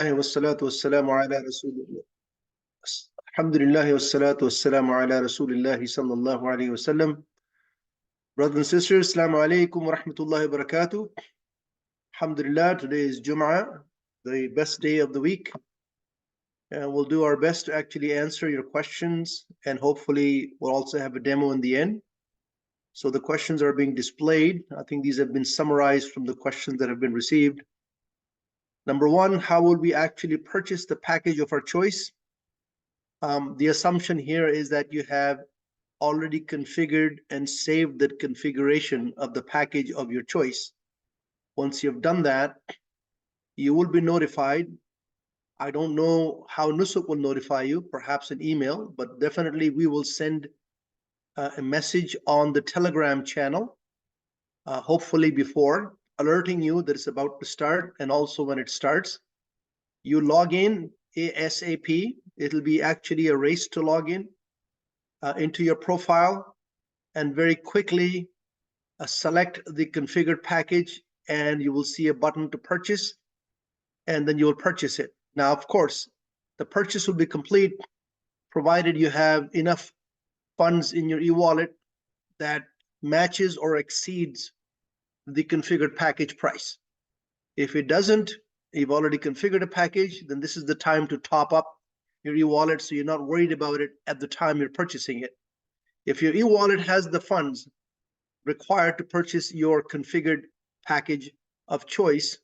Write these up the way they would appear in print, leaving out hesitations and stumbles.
والصلاة والسلام على رسول الله. الحمد لله والصلاة والسلام على رسول الله صلى الله عليه وسلم. Brothers and sisters, Assalamu alaikum wa rahmatullahi wa barakatuh. Alhamdulillah, today is Jum'ah, the best day of the week. And we'll do our best to actually answer your questions, and hopefully we'll also have a demo in the end. So the questions are being displayed. I think these have been summarized from the questions that have been received. Number one, how will we actually purchase the package of our choice? The assumption here is that you have already configured and saved the configuration of the package of your choice. Once you've done that, you will be notified. I don't know how Nusuk will notify you, perhaps an email, but definitely we will send a message on the Telegram channel, hopefully before, alerting you that it's about to start, and also when it starts. You log in ASAP. It'll be actually a race to log in into your profile, and very quickly select the configured package, and you will see a button to purchase, and then you will purchase it. Now, of course, the purchase will be complete provided you have enough funds in your e-wallet that matches or exceeds the configured package price. If it doesn't, you've already configured a package, then this is the time to top up your e-wallet so you're not worried about it at the time you're purchasing it. If your e-wallet has the funds required to purchase your configured package of choice,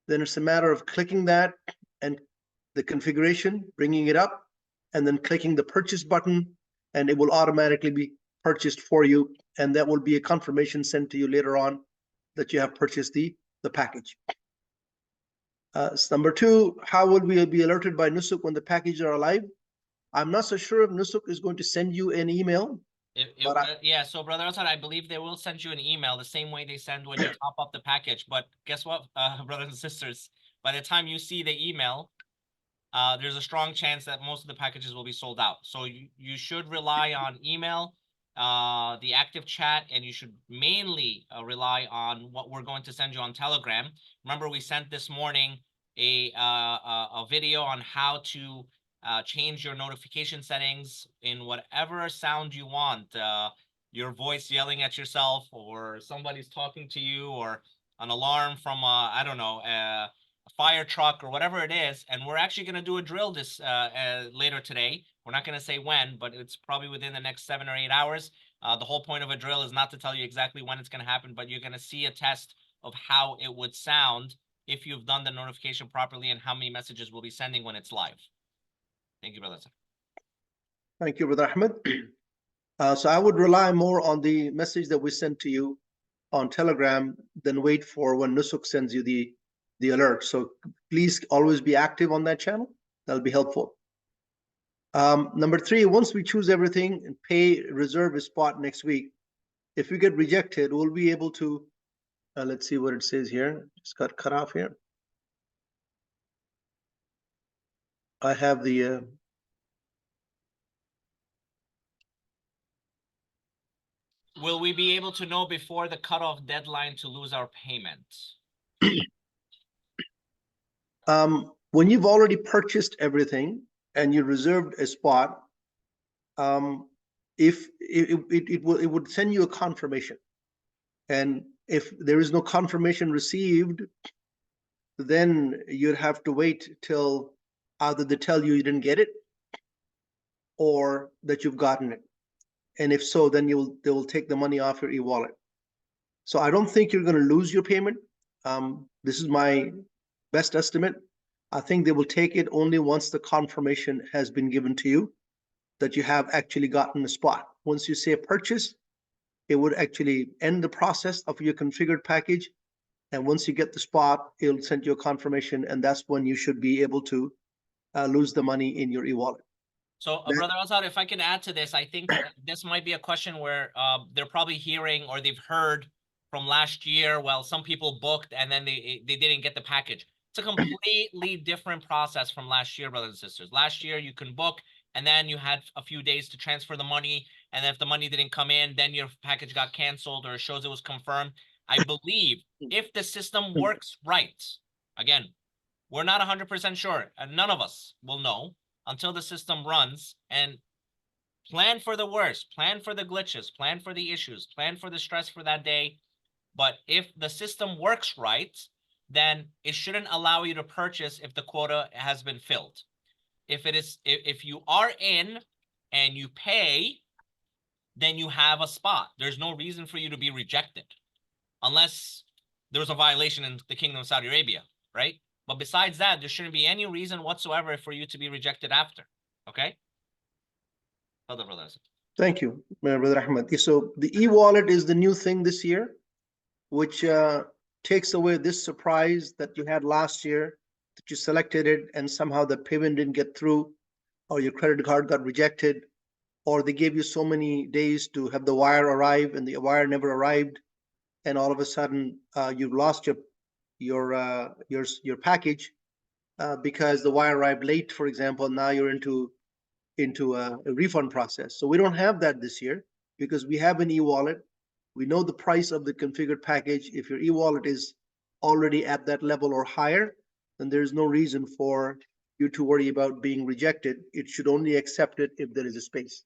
then it's a matter of clicking that and the configuration, bringing it up, and then clicking the purchase button, and it will automatically be purchased for you, and that will be a confirmation sent to you later on that you have purchased the package. Number two, how will we be alerted by Nusuk when the packages are alive? I'm not so sure if Nusuk is going to send you an email. Yeah, so Brother Asad, I believe they will send you an email the same way they send when you top up the package. But guess what, brothers and sisters? By the time you see the email, there's a strong chance that most of the packages will be sold out. So you should rely on email, the active chat, and you should mainly rely on what we're going to send you on Telegram. Remember, we sent this morning a video on how to change your notification settings in whatever sound you want. Your voice yelling at yourself, or somebody's talking to you, or an alarm from I don't know, a fire truck, or whatever it is. And we're actually going to do a drill this later today. We're not going to say when, but it's probably within the next 7 or 8 hours. The whole point of a drill is not to tell you exactly when it's going to happen, but you're going to see a test of how it would sound if you've done the notification properly, and how many messages we'll be sending when it's live. Thank you, brother. Thank you, Brother Ahmed. So I would rely more on the message that we sent to you on Telegram than wait for when Nusuk sends you the alert. So please always be active on that channel. That'll be helpful. Number three, once we choose everything and pay, reserve a spot next week, if we get rejected, we'll be able to, let's see what it says here. Just got cut off here. I have the, will we be able to know before the cutoff deadline to lose our payment? When you've already purchased everything and you reserved a spot, if it would send you a confirmation, and if there is no confirmation received, then you'd have to wait till either they tell you didn't get it or that you've gotten it. And if so, then they will take the money off your e-wallet. So I don't think you're going to lose your payment. This is my best estimate. I think they will take it only once the confirmation has been given to you that you have actually gotten a spot. Once you say purchase, it would actually end the process of your configured package. And once you get the spot, it'll send you a confirmation, and that's when you should be able to lose the money in your e-wallet. So, Brother Azad, if I can add to this, I think this might be a question where they're probably hearing, or they've heard from last year, well, some people booked and then they didn't get the package. It's a completely different process from last year, brothers and sisters. Last year, you can book, and then you had a few days to transfer the money. And then if the money didn't come in, then your package got canceled, or it shows it was confirmed. I believe if the system works right, again, We're not 100% sure, and none of us will know until the system runs. And plan for the worst, plan for the glitches, plan for the issues, plan for the stress for that day. But if the system works right, then it shouldn't allow you to purchase if the quota has been filled. If you are in and you pay, then you have a spot. There's no reason for you to be rejected unless there was a violation in the Kingdom of Saudi Arabia, right? But besides that, there shouldn't be any reason whatsoever for you to be rejected after. Okay? Thank you, Brother Ahmed. So the e-wallet is the new thing this year, which takes away this surprise that you had last year, that you selected it and somehow the payment didn't get through, or your credit card got rejected, or they gave you so many days to have the wire arrive and the wire never arrived, and all of a sudden you've lost your package because the wire arrived late, for example. Now you're into a refund process. So we don't have that this year because we have an e-wallet. We know the price of the configured package. If your e-wallet is already at that level or higher, then there's no reason for you to worry about being rejected. It should only accept it if there is a space.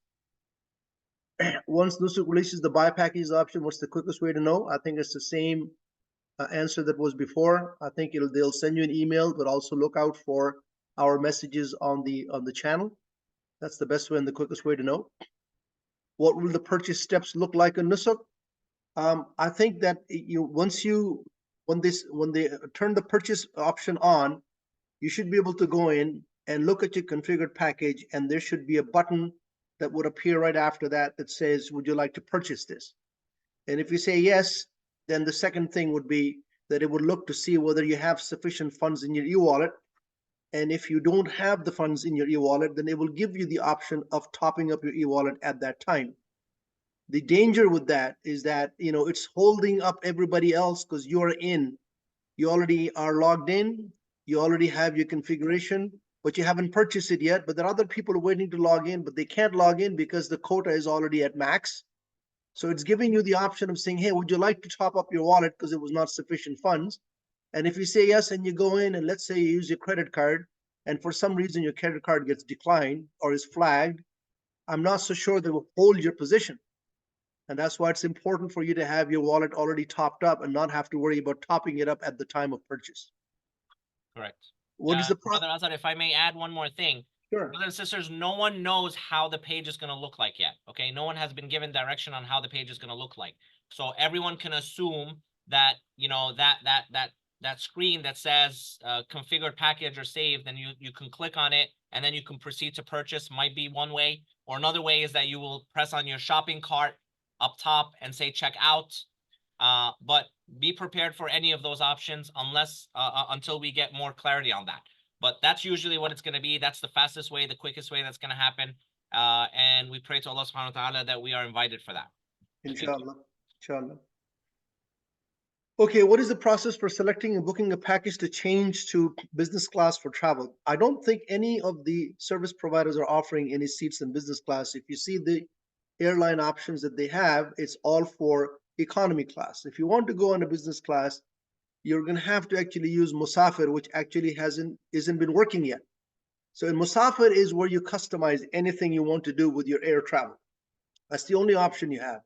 Once Nusuk releases the buy package option, what's the quickest way to know? I think it's the same answer that was before. I think they'll send you an email, but also look out for our messages on the channel. That's the best way and the quickest way to know. What will the purchase steps look like in Nusuk? I think that when they turn the purchase option on, you should be able to go in and look at your configured package, and there should be a button that would appear right after that that says, would you like to purchase this? And if you say yes, then the second thing would be that it would look to see whether you have sufficient funds in your e-wallet. And if you don't have the funds in your e-wallet, then it will give you the option of topping up your e-wallet at that time. The danger with that is that, it's holding up everybody else because you're in. You already are logged in. You already have your configuration, but you haven't purchased it yet. But there are other people waiting to log in, but they can't log in because the quota is already at max. So it's giving you the option of saying, hey, would you like to top up your wallet because it was not sufficient funds? And if you say yes and you go in and let's say you use your credit card and for some reason your credit card gets declined or is flagged, I'm not so sure they will hold your position. And that's why it's important for you to have your wallet already topped up and not have to worry about topping it up at the time of purchase. Correct. What is the Brother Azad, if I may add one more thing. Sure. Brothers and sisters, no one knows how the page is going to look like yet. Okay, no one has been given direction on how the page is going to look like. So everyone can assume that that screen that says configured package or saved, then you can click on it and then you can proceed to purchase. Might be one way, or another way is that you will press on your shopping cart up top and say check out. But be prepared for any of those options until we get more clarity on that. But that's usually what it's going to be. That's the fastest way, the quickest way that's going to happen. And we pray to Allah subhanahu wa ta'ala that we are invited for that. Inshallah. Inshallah. Okay, what is the process for selecting and booking a package to change to business class for travel? I don't think any of the service providers are offering any seats in business class. If you see the airline options that they have, it's all for economy class. If you want to go on a business class, you're going to have to actually use Musafir, which actually isn't been working yet. So in Musafir is where you customize anything you want to do with your air travel. That's the only option you have.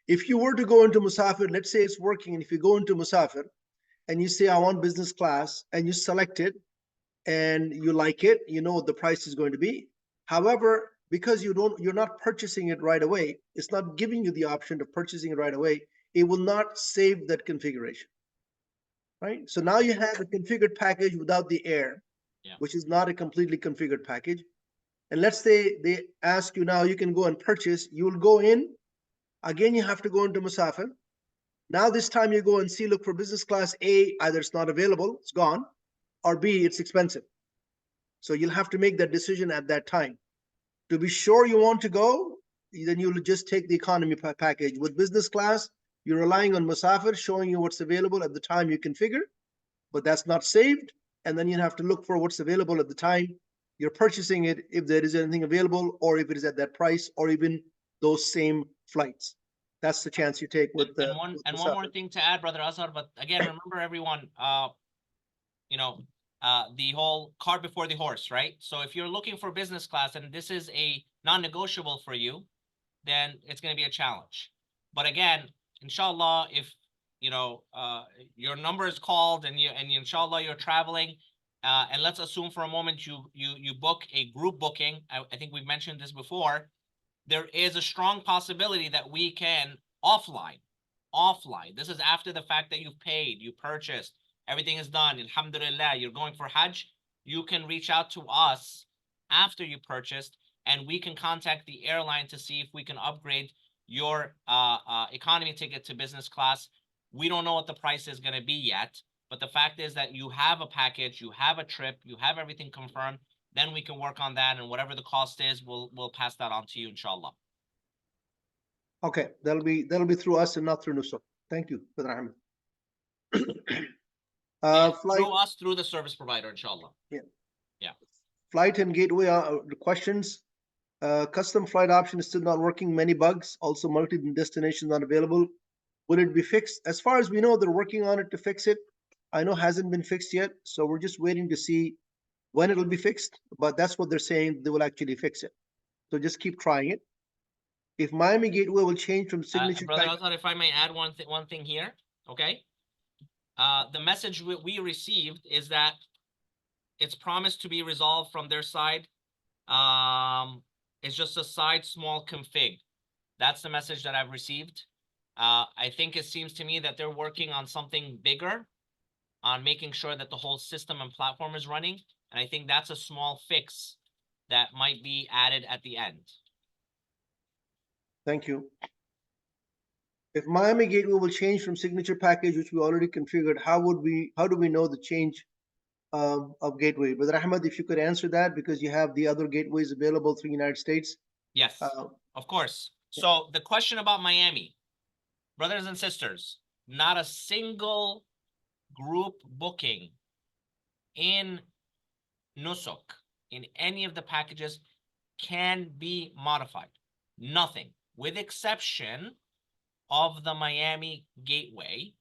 If you were to go into Musafir, let's say it's working, and if you go into Musafir and you say I want business class and you select it and you like it, you know what the price is going to be. However, because you're not purchasing it right away, it's not giving you the option of purchasing it right away, it will not save that configuration. Right? So now you have a configured package without the air, which is not a completely configured package. And let's say they ask you now, you can go and purchase, you will go in, again, you have to go into Musafir. Now this time you go and see, look for business class A, either it's not available, it's gone, or B, it's expensive. So you'll have to make that decision at that time. To be sure you want to go, then you'll just take the economy package. With business class, you're relying on Musafir showing you what's available at the time you configure, but that's not saved. And then you have to look for what's available at the time you're purchasing it, if there is anything available, or if it is at that price, or even those same flights. That's the chance you take with one more thing to add, Brother Azhar. But again, remember everyone, the whole cart before the horse, right? So if you're looking for business class and this is a non-negotiable for you, then it's going to be a challenge. But again, inshallah, if you know your number is called and inshallah you're traveling, and let's assume for a moment you book a group booking. I think we've mentioned this before. There is a strong possibility that we can offline. This is after the fact that you've paid, you purchased, everything is done. Alhamdulillah, you're going for Hajj. You can reach out to us after you purchased, and we can contact the airline to see if we can upgrade your economy ticket to business class. We don't know what the price is going to be yet, but the fact is that you have a package, you have a trip, you have everything confirmed. Then we can work on that, and whatever the cost is, we'll pass that on to you, inshallah. Okay, that'll be through us and not through Nusra. Thank you, Brother Ahmed. Flight, through us, through the service provider, inshallah. Yeah. Flight and gateway questions. Custom flight option is still not working. Many bugs. Also, multi-destination not available. Will it be fixed? As far as we know, they're working on it to fix it. I know it hasn't been fixed yet, so we're just waiting to see when it'll be fixed. But that's what they're saying, they will actually fix it. So just keep trying it. If Miami Gateway will change from signature Brother Azhar, if I may add one thing here, okay? The message we received is that it's promised to be resolved from their side. It's just a side small config. That's the message that I've received. I think it seems to me that they're working on something bigger, on making sure that the whole system and platform is running. And I think that's a small fix that might be added at the end. Thank you. If Miami Gateway will change from signature package, which we already configured, how do we know the change of gateway? Brother Ahmed, if you could answer that, because you have the other gateways available through the United States. Yes, of course. So the question about Miami, brothers and sisters, not a single group booking in Nusuk, in any of the packages, can be modified. Nothing, with exception of the Miami Gateway,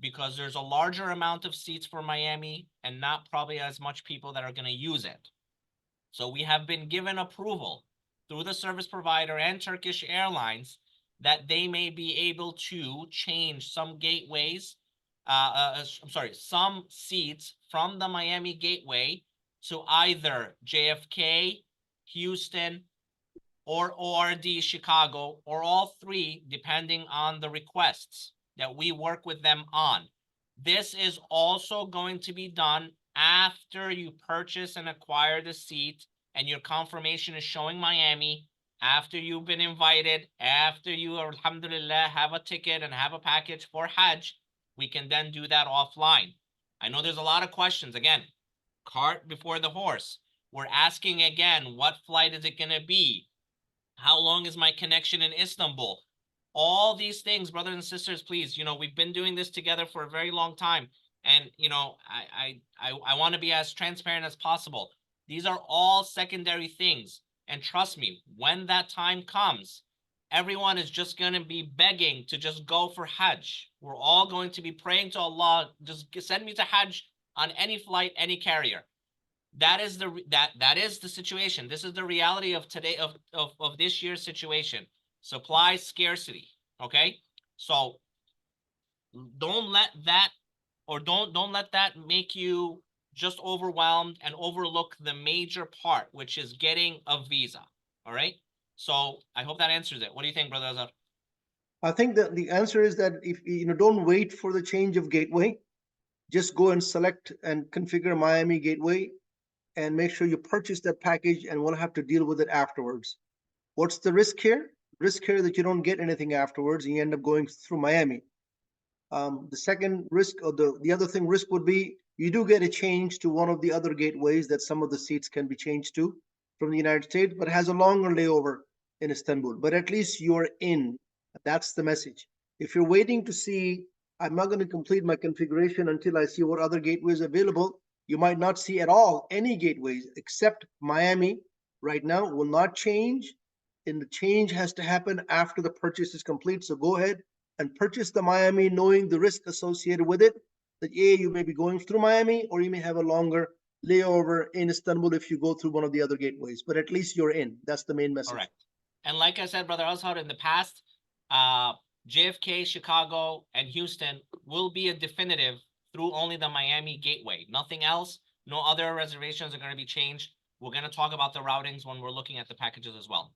because there's a larger amount of seats for Miami and not probably as much people that are going to use it. So we have been given approval through the service provider and Turkish Airlines that they may be able to change some gateways, some seats from the Miami Gateway to either JFK, Houston, or ORD Chicago, or all three, depending on the requests that we work with them on. This is also going to be done after you purchase and acquire the seat and your confirmation is showing Miami, after you've been invited, after you, alhamdulillah, have a ticket and have a package for Hajj. We can then do that offline. I know there's a lot of questions. Again, cart before the horse. We're asking again, what flight is it going to be? How long is my connection in Istanbul? All these things, brothers and sisters, please, we've been doing this together for a very long time. And, I want to be as transparent as possible. These are all secondary things. And trust me, when that time comes, everyone is just going to be begging to just go for Hajj. We're all going to be praying to Allah, just send me to Hajj on any flight, any carrier. That is the situation. This is the reality of today, of this year's situation. Supply scarcity. Okay, so don't let that make you just overwhelmed and overlook the major part, which is getting a visa. All right, so I hope that answers it. What do you think, Brother Azhar? I think that the answer is that if don't wait for the change of gateway, just go and select and configure Miami Gateway and make sure you purchase that package, and we'll have to deal with it afterwards. What's the risk here? Risk here that you don't get anything afterwards and you end up going through Miami. The second risk, or the other thing risk would be, you do get a change to one of the other gateways that some of the seats can be changed to from the United States, but has a longer layover in Istanbul. But at least you're in. That's the message. If you're waiting to see, I'm not going to complete my configuration until I see what other gateways are available, you might not see at all any gateways except Miami right now will not change, and the change has to happen after the purchase is complete. So go ahead and purchase the Miami, knowing the risk associated with it. that you may be going through Miami, or you may have a longer layover in Istanbul if you go through one of the other gateways, but at least you're in. That's the main message. Correct. And like I said, Brother Azhar, in the past, JFK, Chicago, and Houston will be a definitive through only the Miami gateway. Nothing else. No other reservations are going to be changed. We're going to talk about the routings when we're looking at the packages as well.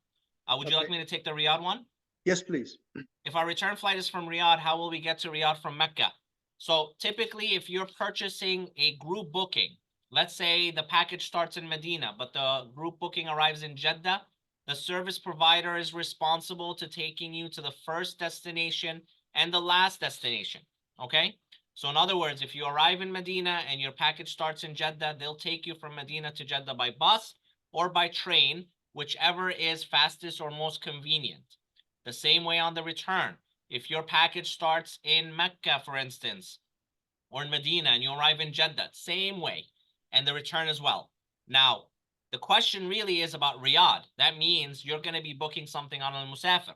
Would you like me to take the Riyadh one? Yes, please. If our return flight is from Riyadh, how will we get to Riyadh from Mecca? So typically, if you're purchasing a group booking, let's say the package starts in Medina, but the group booking arrives in Jeddah, the service provider is responsible to taking you to the first destination and the last destination. Okay? So in other words, if you arrive in Medina and your package starts in Jeddah, they'll take you from Medina to Jeddah by bus or by train, whichever is fastest or most convenient. The same way on the return. If your package starts in Mecca, for instance, or in Medina, and you arrive in Jeddah, same way, and the return as well. Now, the question really is about Riyadh. That means you're going to be booking something on Al-Musafir,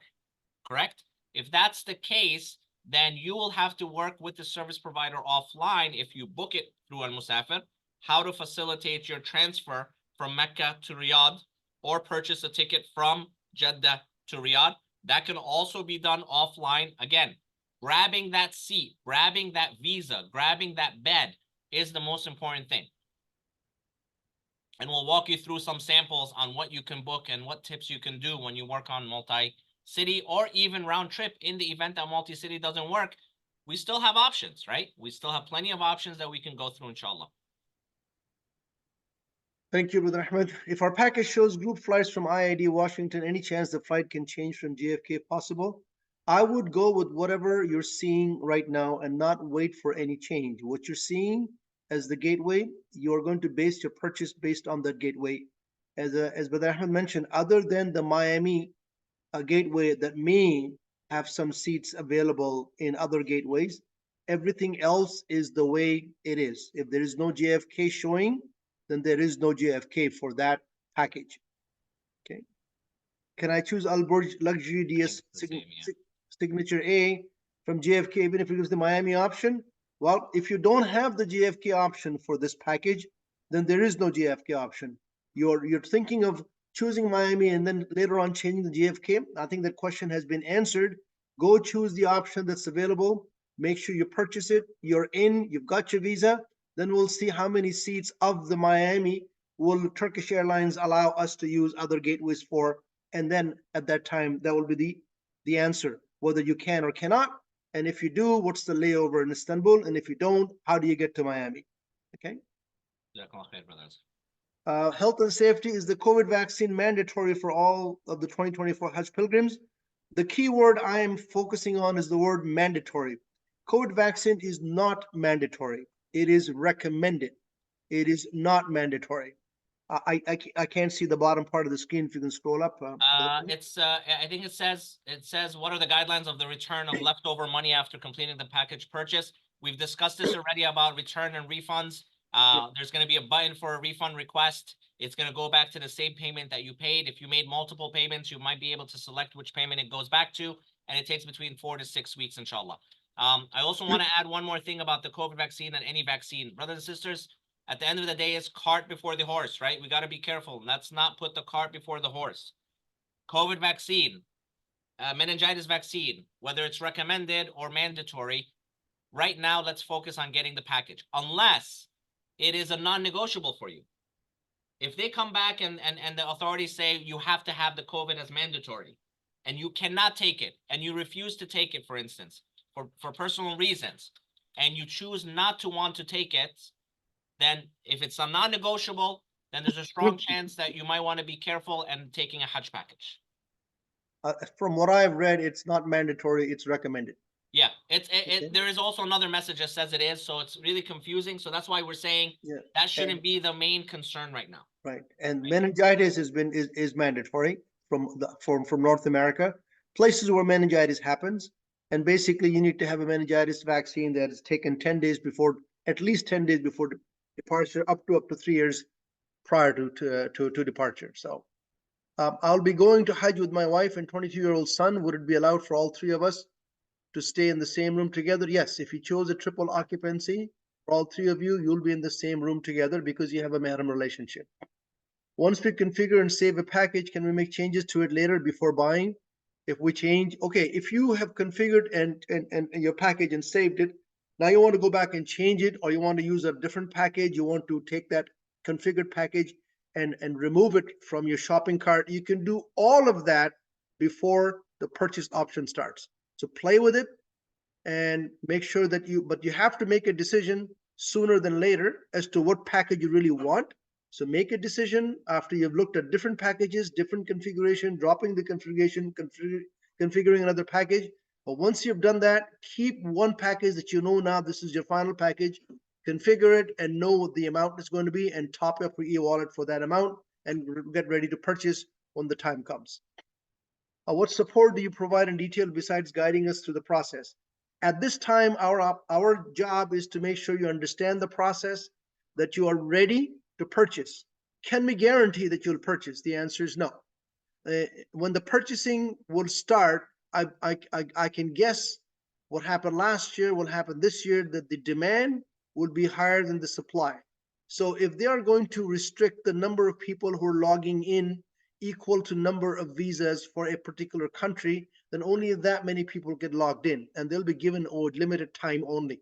correct? If that's the case, then you will have to work with the service provider offline if you book it through Al-Musafir, how to facilitate your transfer from Mecca to Riyadh, or purchase a ticket from Jeddah to Riyadh. That can also be done offline. Again, grabbing that seat, grabbing that visa, grabbing that bed is the most important thing. And we'll walk you through some samples on what you can book and what tips you can do when you work on multi-city or even round trip. In the event that multi-city doesn't work, we still have options, right? We still have plenty of options that we can go through, inshallah. Thank you, Brother Ahmed. If our package shows group flights from IID Washington, any chance the flight can change from JFK possible? I would go with whatever you're seeing right now and not wait for any change. What you're seeing as the gateway, you're going to base your purchase based on that gateway. As Brother Ahmed mentioned, other than the Miami gateway that may have some seats available in other gateways, everything else is the way it is. If there is no JFK showing, then there is no JFK for that package. Okay. Can I choose Al Burj Luxury DS Signature A from JFK even if it gives the Miami option? Well, if you don't have the JFK option for this package, then there is no JFK option. You're thinking of choosing Miami and then later on changing the JFK. I think that question has been answered. Go choose the option that's available. Make sure you purchase it. You're in, you've got your visa. Then we'll see how many seats of the Miami will Turkish Airlines allow us to use other gateways for. And then at that time, that will be the answer, whether you can or cannot. And if you do, what's the layover in Istanbul? And if you don't, how do you get to Miami? Okay. Health and safety, is the COVID vaccine mandatory for all of the 2024 Hajj pilgrims? The key word I am focusing on is the word mandatory. COVID vaccine is not mandatory. It is recommended. It is not mandatory. I can't see the bottom part of the screen. If you can scroll up. It's I think it says what are the guidelines of the return of leftover money after completing the package purchase. We've discussed this already about return and refunds. There's going to be a button for a refund request. It's going to go back to the same payment that you paid. If you made multiple payments, you might be able to select which payment it goes back to, and it takes between 4 to 6 weeks, inshallah. I also want to add one more thing about the COVID vaccine and any vaccine. Brothers and sisters, at the end of the day, it's cart before the horse, right? We got to be careful. Let's not put the cart before the horse. COVID vaccine, meningitis vaccine, whether it's recommended or mandatory, right now, let's focus on getting the package, unless it is a non-negotiable for you. If they come back and the authorities say you have to have the COVID as mandatory and you cannot take it and you refuse to take it, for instance, for personal reasons, and you choose not to want to take it, then if it's a non-negotiable, then there's a strong chance that you might want to be careful and taking a Hajj package. From what I've read, it's not mandatory, it's recommended. Yeah, there is also another message that says it is, so it's really confusing. So that's why we're saying that shouldn't be the main concern right now. Right, and meningitis is mandatory from North America, places where meningitis happens, and basically you need to have a meningitis vaccine that is taken 10 days before, at least 10 days before departure, up to 3 years prior to departure. So I'll be going to Hajj with my wife and 22-year-old son. Would it be allowed for all 3 of us? to stay in the same room together? Yes, if you chose a triple occupancy for all three of you, you'll be in the same room together because you have a mahram relationship. Once we configure and save a package, can we make changes to it later before buying? If we change, okay, if you have configured and your package and saved it, now you want to go back and change it, or you want to use a different package, you want to take that configured package and remove it from your shopping cart, you can do all of that before the purchase option starts. So play with it and make sure that but you have to make a decision sooner than later as to what package you really want. So make a decision after you've looked at different packages, different configuration, dropping the configuration, configuring another package. But once you've done that, keep one package that you know now this is your final package, configure it and know what the amount is going to be and top up your e-wallet for that amount and get ready to purchase when the time comes. What support do you provide in detail besides guiding us through the process? At this time, our job is to make sure you understand the process, that you are ready to purchase. Can we guarantee that you'll purchase? The answer is no. When the purchasing will start, I can guess what happened last year will happen this year, that the demand will be higher than the supply. So if they are going to restrict the number of people who are logging in equal to number of visas for a particular country, then only that many people get logged in, and they'll be given a limited time only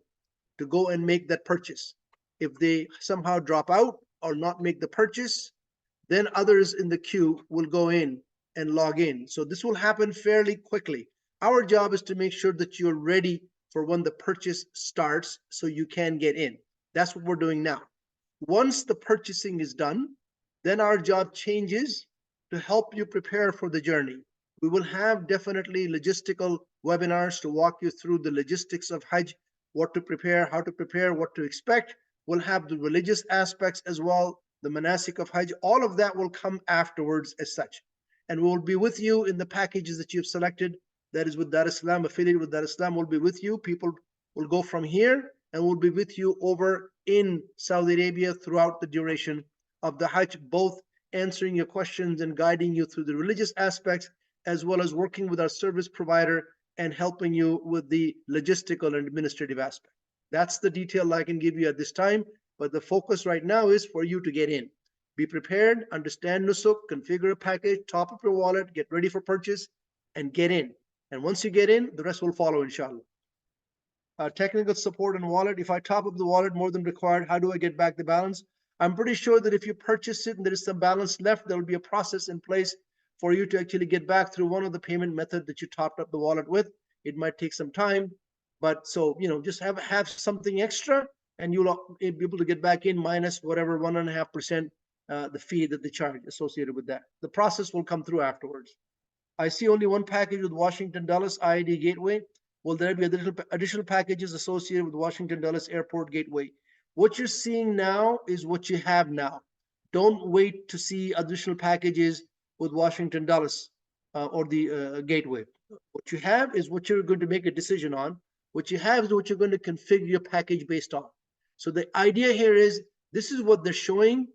to go and make that purchase. If they somehow drop out or not make the purchase, then others in the queue will go in and log in. So this will happen fairly quickly. Our job is to make sure that you're ready for when the purchase starts so you can get in. That's what we're doing now. Once the purchasing is done, then our job changes to help you prepare for the journey. We will have definitely logistical webinars to walk you through the logistics of Hajj, what to prepare, how to prepare, what to expect. We'll have the religious aspects as well, the manasik of Hajj. All of that will come afterwards as such. And we'll be with you in the packages that you've selected. That is with Dar Islam, affiliated with Dar Islam, will be with you. People will go from here and will be with you over in Saudi Arabia throughout the duration of the Hajj, both answering your questions and guiding you through the religious aspects, as well as working with our service provider and helping you with the logistical and administrative aspect. That's the detail I can give you at this time, but the focus right now is for you to get in. Be prepared, understand Nusuk, configure a package, top up your wallet, get ready for purchase, and get in. And once you get in, the rest will follow, inshallah. Technical support and wallet. If I top up the wallet more than required, how do I get back the balance? I'm pretty sure that if you purchase it and there is some balance left, there will be a process in place for you to actually get back through one of the payment method that you topped up the wallet with. It might take some time, but so, just have something extra and you'll be able to get back in minus whatever 1.5% the fee that they charge associated with that. The process will come through afterwards. I see only one package with Washington Dulles IID Gateway. Will there be additional packages associated with Washington Dulles Airport Gateway? What you're seeing now is what you have now. Don't wait to see additional packages with Washington Dulles or the Gateway. What you have is what you're going to make a decision on. What you have is what you're going to configure your package based on. So the idea here is this is what they're showing.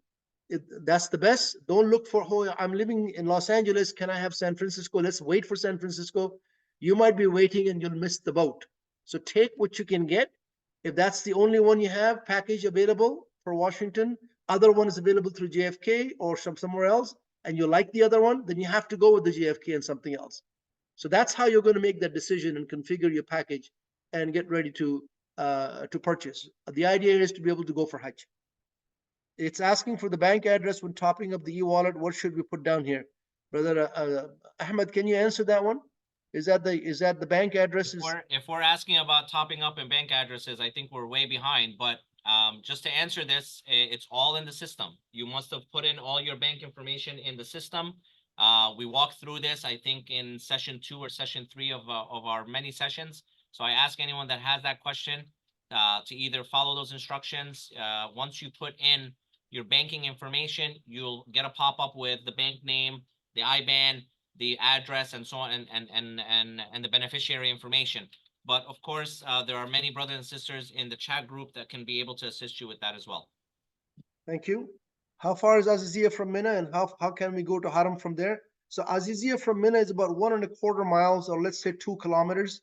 That's the best. Don't look for, oh, I'm living in Los Angeles. Can I have San Francisco? Let's wait for San Francisco. You might be waiting and you'll miss the boat. So take what you can get. If that's the only one you have package available for Washington, other one is available through JFK or somewhere else, and you like the other one, then you have to go with the JFK and something else. So that's how you're going to make that decision and configure your package and get ready to purchase. The idea is to be able to go for Hajj. It's asking for the bank address when topping up the e-wallet. What should we put down here? Brother Ahmed, can you answer that one? Is that the bank addresses? If we're asking about topping up in bank addresses, I think we're way behind. But just to answer this, it's all in the system. You must have put in all your bank information in the system. We walked through this, I think, in session 2 or session 3 of our many sessions. So I ask anyone that has that question to either follow those instructions. Once you put in your banking information, you'll get a pop-up with the bank name, the IBAN, the address, and so on, and the beneficiary information. But of course, there are many brothers and sisters in the chat group that can be able to assist you with that as well. Thank you. How far is Azizia from Mina, and how can we go to Haram from there? So Azizia from Mina is about 1.25 miles, or let's say 2 kilometers.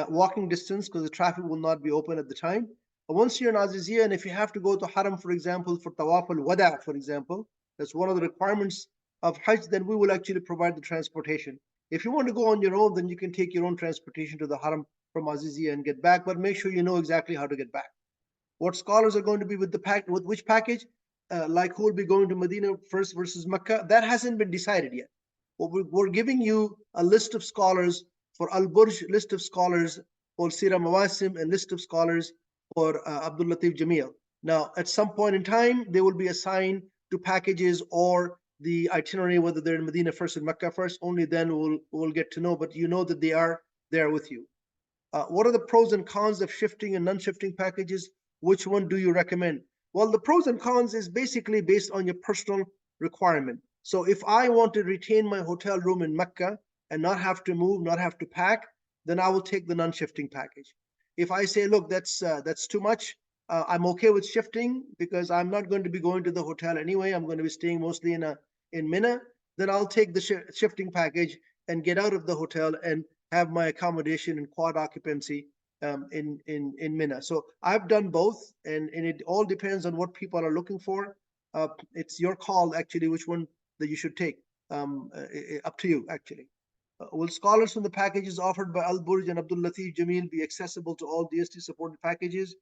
walking distance, because the traffic will not be open at the time. But once you're in Azizia, and if you have to go to Haram, for example, for Tawaf al-Wada, for example, that's one of the requirements of Hajj, then we will actually provide the transportation. If you want to go on your own, then you can take your own transportation to the Haram from Azizia and get back, but make sure you know exactly how to get back. What scholars are going to be with with which package, like who will be going to Medina first versus Mecca, that hasn't been decided yet. We're giving you a list of scholars for Al Burj, list of scholars for Sira Mawasim, and list of scholars for Abdul Latif Jamil. Now, at some point in time, they will be assigned to packages or the itinerary, whether they're in Medina first and Mecca first. Only then we'll get to know, but you know that they are there with you. What are the pros and cons of shifting and non-shifting packages? Which one do you recommend? Well, the pros and cons is basically based on your personal requirement. So if I want to retain my hotel room in Mecca and not have to move, not have to pack, then I will take the non-shifting package. If I say, look, that's too much, I'm okay with shifting because I'm not going to be going to the hotel anyway. I'm going to be staying mostly in Mina. Then I'll take the shifting package and get out of the hotel and have my accommodation in quad occupancy in Mina. So I've done both, and it all depends on what people are looking for. It's your call, actually, which one that you should take. Up to you, actually. Will scholars from the packages offered by Al Burj and Abdul Latif Jamil be accessible to all DST supported packages,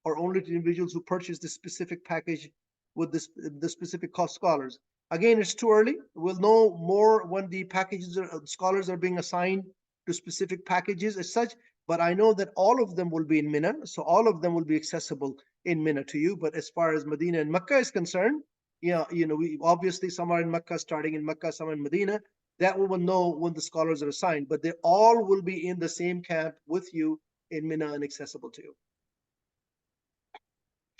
or only to individuals who purchase the specific package with the specific cost scholars? Again, it's too early. We'll know more when the scholars are being assigned to specific packages as such. But I know that all of them will be in Mina, so all of them will be accessible in Mina to you. But as far as Medina and Mecca is concerned, we obviously some are in Mecca, starting in Mecca, some in Medina. That we will know when the scholars are assigned, but they all will be in the same camp with you in Mina and accessible to you.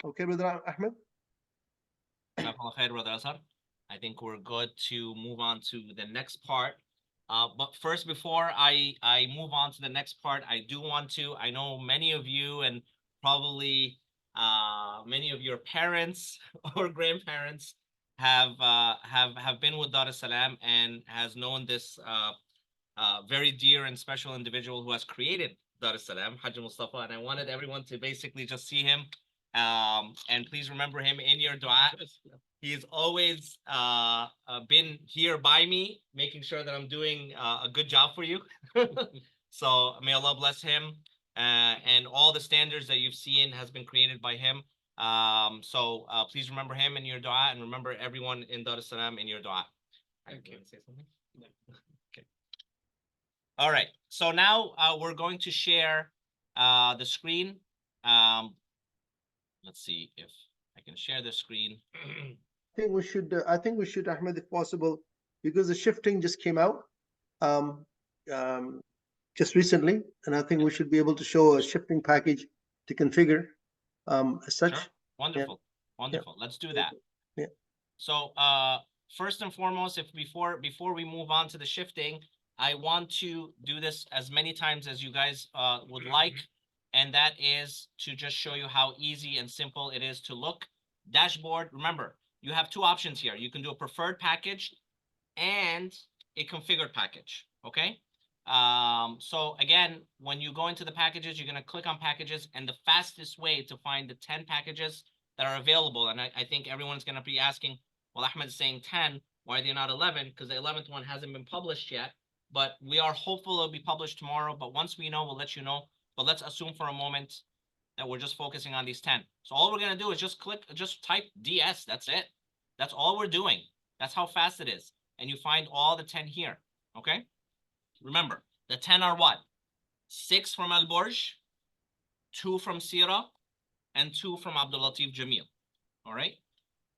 Okay, Brother Ahmed? Brother Asad. I think we're good to move on to the next part. But first, before I move on to the next part, I do want to, I know many of you and probably many of your parents or grandparents have been with Dar es Salaam and has known this very dear and special individual who has created Dar es Salaam, Hajj Mustafa, and I wanted everyone to basically just see him. And please remember him in your dua. He's always been here by me, making sure that I'm doing a good job for you. So may Allah bless him. And all the standards that you've seen has been created by him. So please remember him in your dua, and remember everyone in Dar es Salaam in your dua. I can't say something. Okay. All right. So now we're going to share the screen. Let's see if I can share the screen. I think we should, Ahmed, if possible, because the shifting just came out just recently, and I think we should be able to show a shifting package to configure as such. Sure. Wonderful. Yeah. Wonderful. Yeah. Let's do that. Yeah. So first and foremost, if before we move on to the shifting, I want to do this as many times as you guys would like, and that is to just show you how easy and simple it is to look. Dashboard, remember, you have two options here. You can do a preferred package and a configured package, okay? So again, when you go into the packages, you're gonna click on packages, and the fastest way to find the 10 packages that are available, and I think everyone's gonna be asking, well, Ahmed is saying 10, why are they not 11? Because the 11th one hasn't been published yet, but we are hopeful it'll be published tomorrow, but once we know, we'll let you know. But let's assume for a moment that we're just focusing on these 10. So all we're gonna do is just type DS, that's it. That's all we're doing. That's how fast it is. And you find all the 10 here, okay? Remember, the 10 are what? 6 from Al Burj, 2 from Sira, and 2 from Abdul Latif Jamil, all right?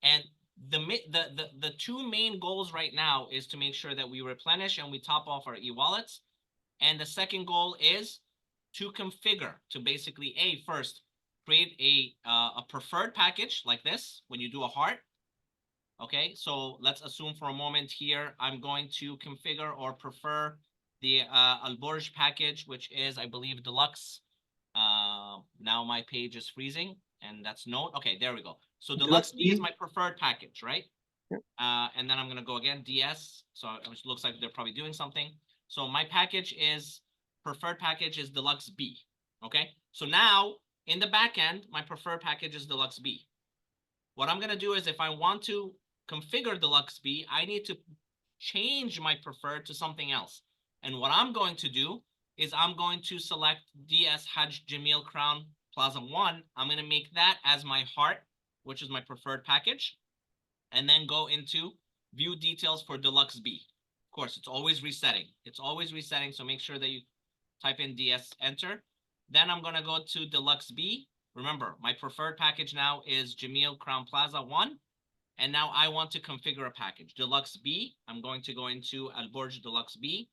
And the two main goals right now is to make sure that we replenish and we top off our e-wallets. And the second goal is to configure, to basically, first, create a preferred package like this when you do a heart. Okay, so let's assume for a moment here, I'm going to configure or prefer the Al Burj package, which is, I believe, deluxe. Now my page is freezing, and that's note. Okay, there we go. So deluxe D is my preferred package, right? Yep. And then I'm going to go again, DS. So it looks like they're probably doing something. So my package is preferred package is Deluxe B. Okay, so now in the back end, my preferred package is Deluxe B. What I'm going to do is if I want to configure Deluxe B, I need to change my preferred to something else. And what I'm going to do is I'm going to select DS Hajj Jameel Crown Plaza 1. I'm going to make that as my heart, which is my preferred package, and then go into view details for Deluxe B. Of course, it's always resetting. It's always resetting, so make sure that you type in DS, enter. Then I'm going to go to Deluxe B. Remember, my preferred package now is Jameel Crown Plaza 1. And now I want to configure a package. Deluxe B, I'm going to go into Al Burj Deluxe B.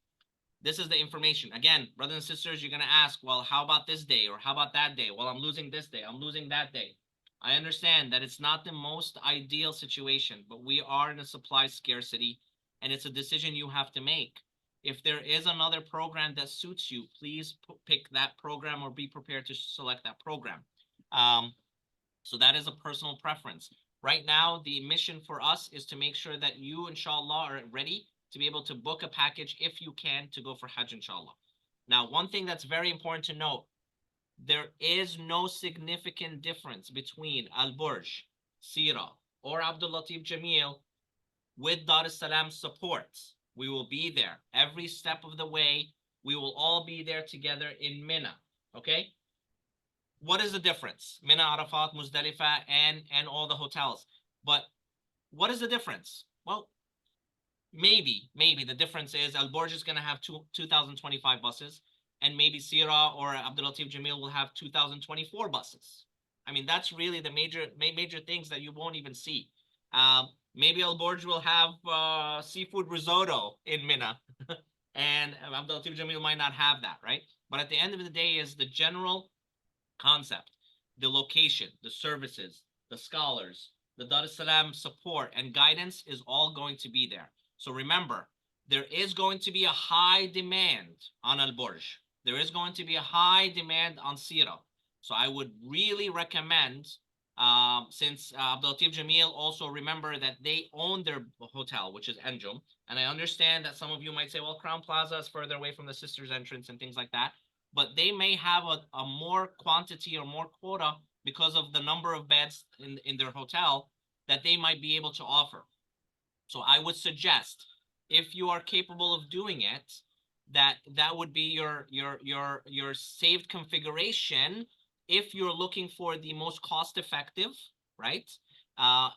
This is the information. Again, brothers and sisters, you're going to ask, well, how about this day? Or how about that day? Well, I'm losing this day. I'm losing that day. I understand that it's not the most ideal situation, but we are in a supply scarcity, and it's a decision you have to make. If there is another program that suits you, please pick that program or be prepared to select that program. So that is a personal preference. Right now, the mission for us is to make sure that you, inshallah, are ready to be able to book a package if you can to go for Hajj, inshallah. Now, one thing that's very important to note, there is no significant difference between Al Burj, Sira, or Abdul Latif Jameel with Dar es Salaam support. We will be there every step of the way. We will all be there together in Mina, okay? What is the difference? Mina, Arafat, Muzdalifah, and all the hotels. But what is the difference? Well, maybe the difference is Al Borj is going to have 2025 buses, and maybe Sira or Abdul Latif Jameel will have 2024 buses. I mean, that's really the major things that you won't even see. Maybe Al Borj will have seafood risotto in Mina, and Abdul Latif Jameel might not have that, right? But at the end of the day, is the general concept, the location, the services, the scholars, the Dar es Salaam support and guidance is all going to be there. So remember, there is going to be a high demand on Al Burj. There is going to be a high demand on Sira. So I would really recommend, since Abdul Latif Jameel also remember that they own their hotel, which is Enjum. And I understand that some of you might say, well, Crown Plaza is further away from the sisters entrance and things like that. But they may have a more quantity or more quota because of the number of beds in their hotel that they might be able to offer. So I would suggest, if you are capable of doing it, that would be your saved configuration if you're looking for the most cost effective, right?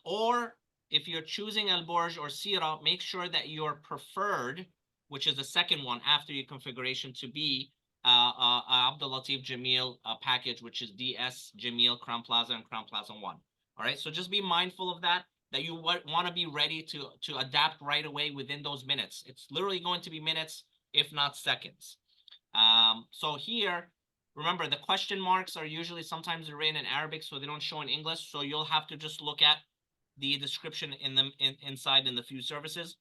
Or if you're choosing Al Borj or Sira, make sure that your preferred, which is the second one after your configuration, to be Abdul Latif Jameel package, which is DS Jameel Crown Plaza and Crown Plaza 1. All right, so just be mindful of that you want to be ready to adapt right away within those minutes. It's literally going to be minutes, if not seconds. So here, remember, the question marks are usually sometimes written in Arabic, so they don't show in English. So you'll have to just look at the description inside in the few services.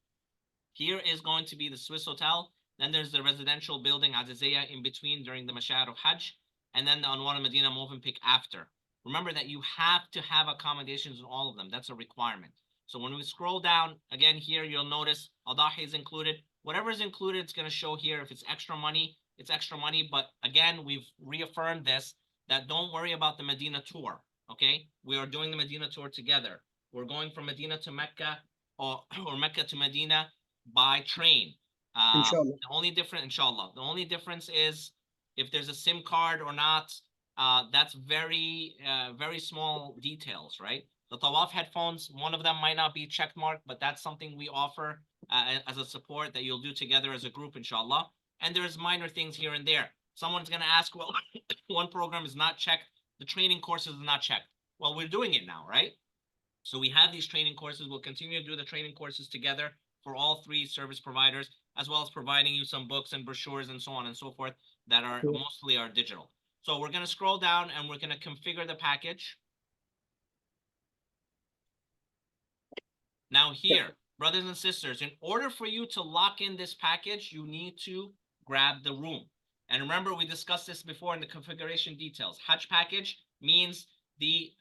Here is going to be the Swiss hotel. Then there's the residential building Aziziyah in between during the Mashar of Hajj, and then the Anwar Medina Movenpick after. Remember that you have to have accommodations in all of them. That's a requirement. So when we scroll down, again, here you'll notice Adahi is included. Whatever is included, it's going to show here. If it's extra money, it's extra money. But again, we've reaffirmed this, that don't worry about the Medina tour, okay? We are doing the Medina tour together. We're going from Medina to Mecca or Mecca to Medina by train. Inshallah. The only difference, inshallah, the only difference is if there's a SIM card or not. That's very small details, right? The Tawaf headphones, one of them might not be check marked, but that's something we offer as a support that you'll do together as a group, inshallah. And there's minor things here and there. Someone's going to ask, well, one program is not checked. The training courses are not checked. Well, we're doing it now, right? So we have these training courses. We'll continue to do the training courses together for all three service providers, as well as providing you some books and brochures and so on and so forth that are mostly are digital. So we're going to scroll down and we're going to configure the package. Now here, brothers and sisters, in order for you to lock in this package, you need to grab the room. And remember, we discussed this before in the configuration details. Hajj package means the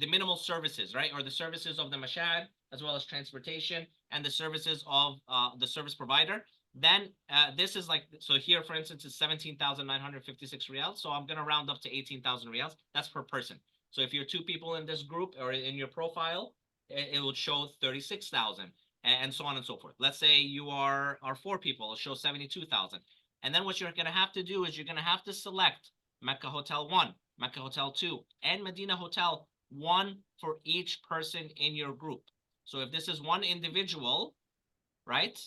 minimal services, right? Or the services of the mashad, as well as transportation and the services of the service provider. Then this is like, so here, for instance, it's 17,956 reals. So I'm going to round up to 18,000 reals. That's per person. So if you're two people in this group or in your profile, it will show 36,000 and so on and so forth. Let's say you are four people, it'll show 72,000. And then what you're going to have to do is you're going to have to select Mecca Hotel 1, Mecca Hotel 2, and Medina Hotel 1 for each person in your group. So if this is one individual, right?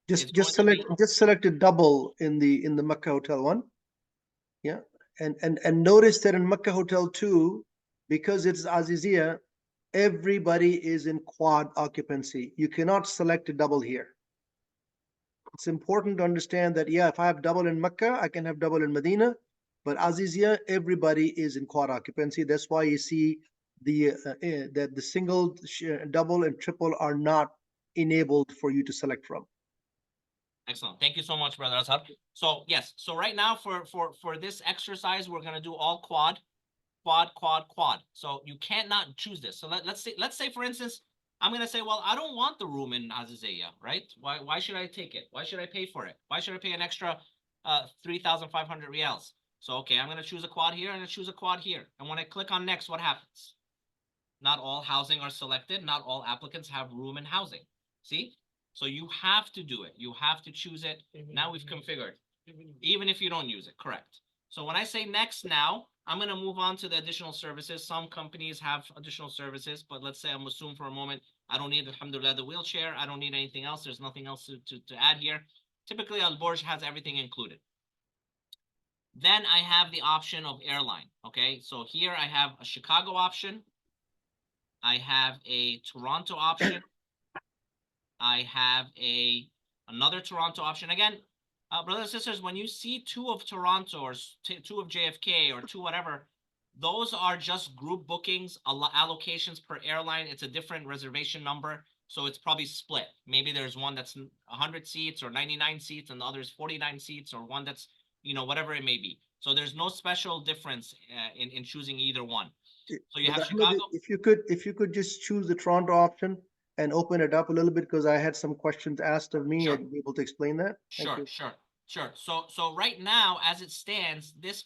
Just select a double in the Mecca Hotel 1. Yeah. And notice that in Mecca Hotel 2, because it's Azizia, everybody is in quad occupancy. You cannot select a double here. It's important to understand that, yeah, if I have double in Mecca, I can have double in Medina, but Azizia, everybody is in quad occupancy. That's why you see that the single, double, and triple are not enabled for you to select from. Excellent. Thank you so much, Brother Azhar. So yes, so right now for this exercise, we're gonna do all quad. So you can't not choose this. So let's say for instance, I'm gonna say, well, I don't want the room in Azizia, right? Why should I take it? Why should I pay for it? Why should I pay an extra 3,500 reals? So okay, I'm gonna choose a quad here, and I'm gonna choose a quad here. And when I click on next, what happens? Not all housing are selected. Not all applicants have room and housing. See? So you have to do it. You have to choose it. Now we've configured. Even if you don't use it, correct. So when I say next now, I'm going to move on to the additional services. Some companies have additional services, but let's say I'm assume for a moment, I don't need, alhamdulillah, the wheelchair. I don't need anything else. There's nothing else to add here. Typically, Al-Borj has everything included. Then I have the option of airline. Okay, so here I have a Chicago option. I have a Toronto option. I have another Toronto option. Again, brothers and sisters, when you see two of Toronto or two of JFK or two whatever, those are just group bookings, allocations per airline. It's a different reservation number. So it's probably split. Maybe there's one that's 100 seats or 99 seats and the other is 49 seats, or one that's, whatever it may be. So there's no special difference in choosing either one. So you have Chicago. If you could just choose the Toronto option and open it up a little bit, because I had some questions asked of me. Sure. I'd be able to explain that. Sure. So right now, as it stands, this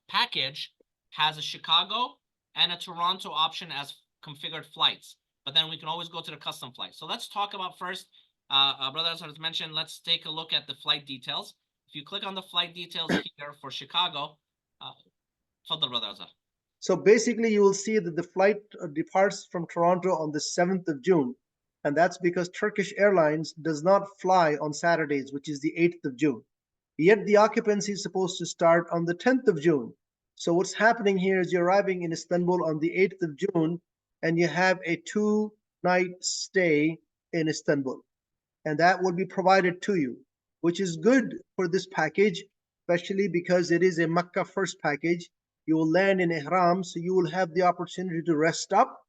package has a Chicago and a Toronto option as configured flights, but then we can always go to the custom flight. So let's talk about first, Brother Azhar has mentioned, let's take a look at the flight details. If you click on the flight details here for Chicago, Brother Azhar. So basically, you will see that the flight departs from Toronto on the 7th of June. And that's because Turkish Airlines does not fly on Saturdays, which is the 8th of June. Yet the occupancy is supposed to start on the 10th of June. So what's happening here is you're arriving in Istanbul on the 8th of June, and you have a 2-night stay in Istanbul. And that will be provided to you, which is good for this package, especially because it is a Makkah first package. You will land in Ihram, so you will have the opportunity to rest up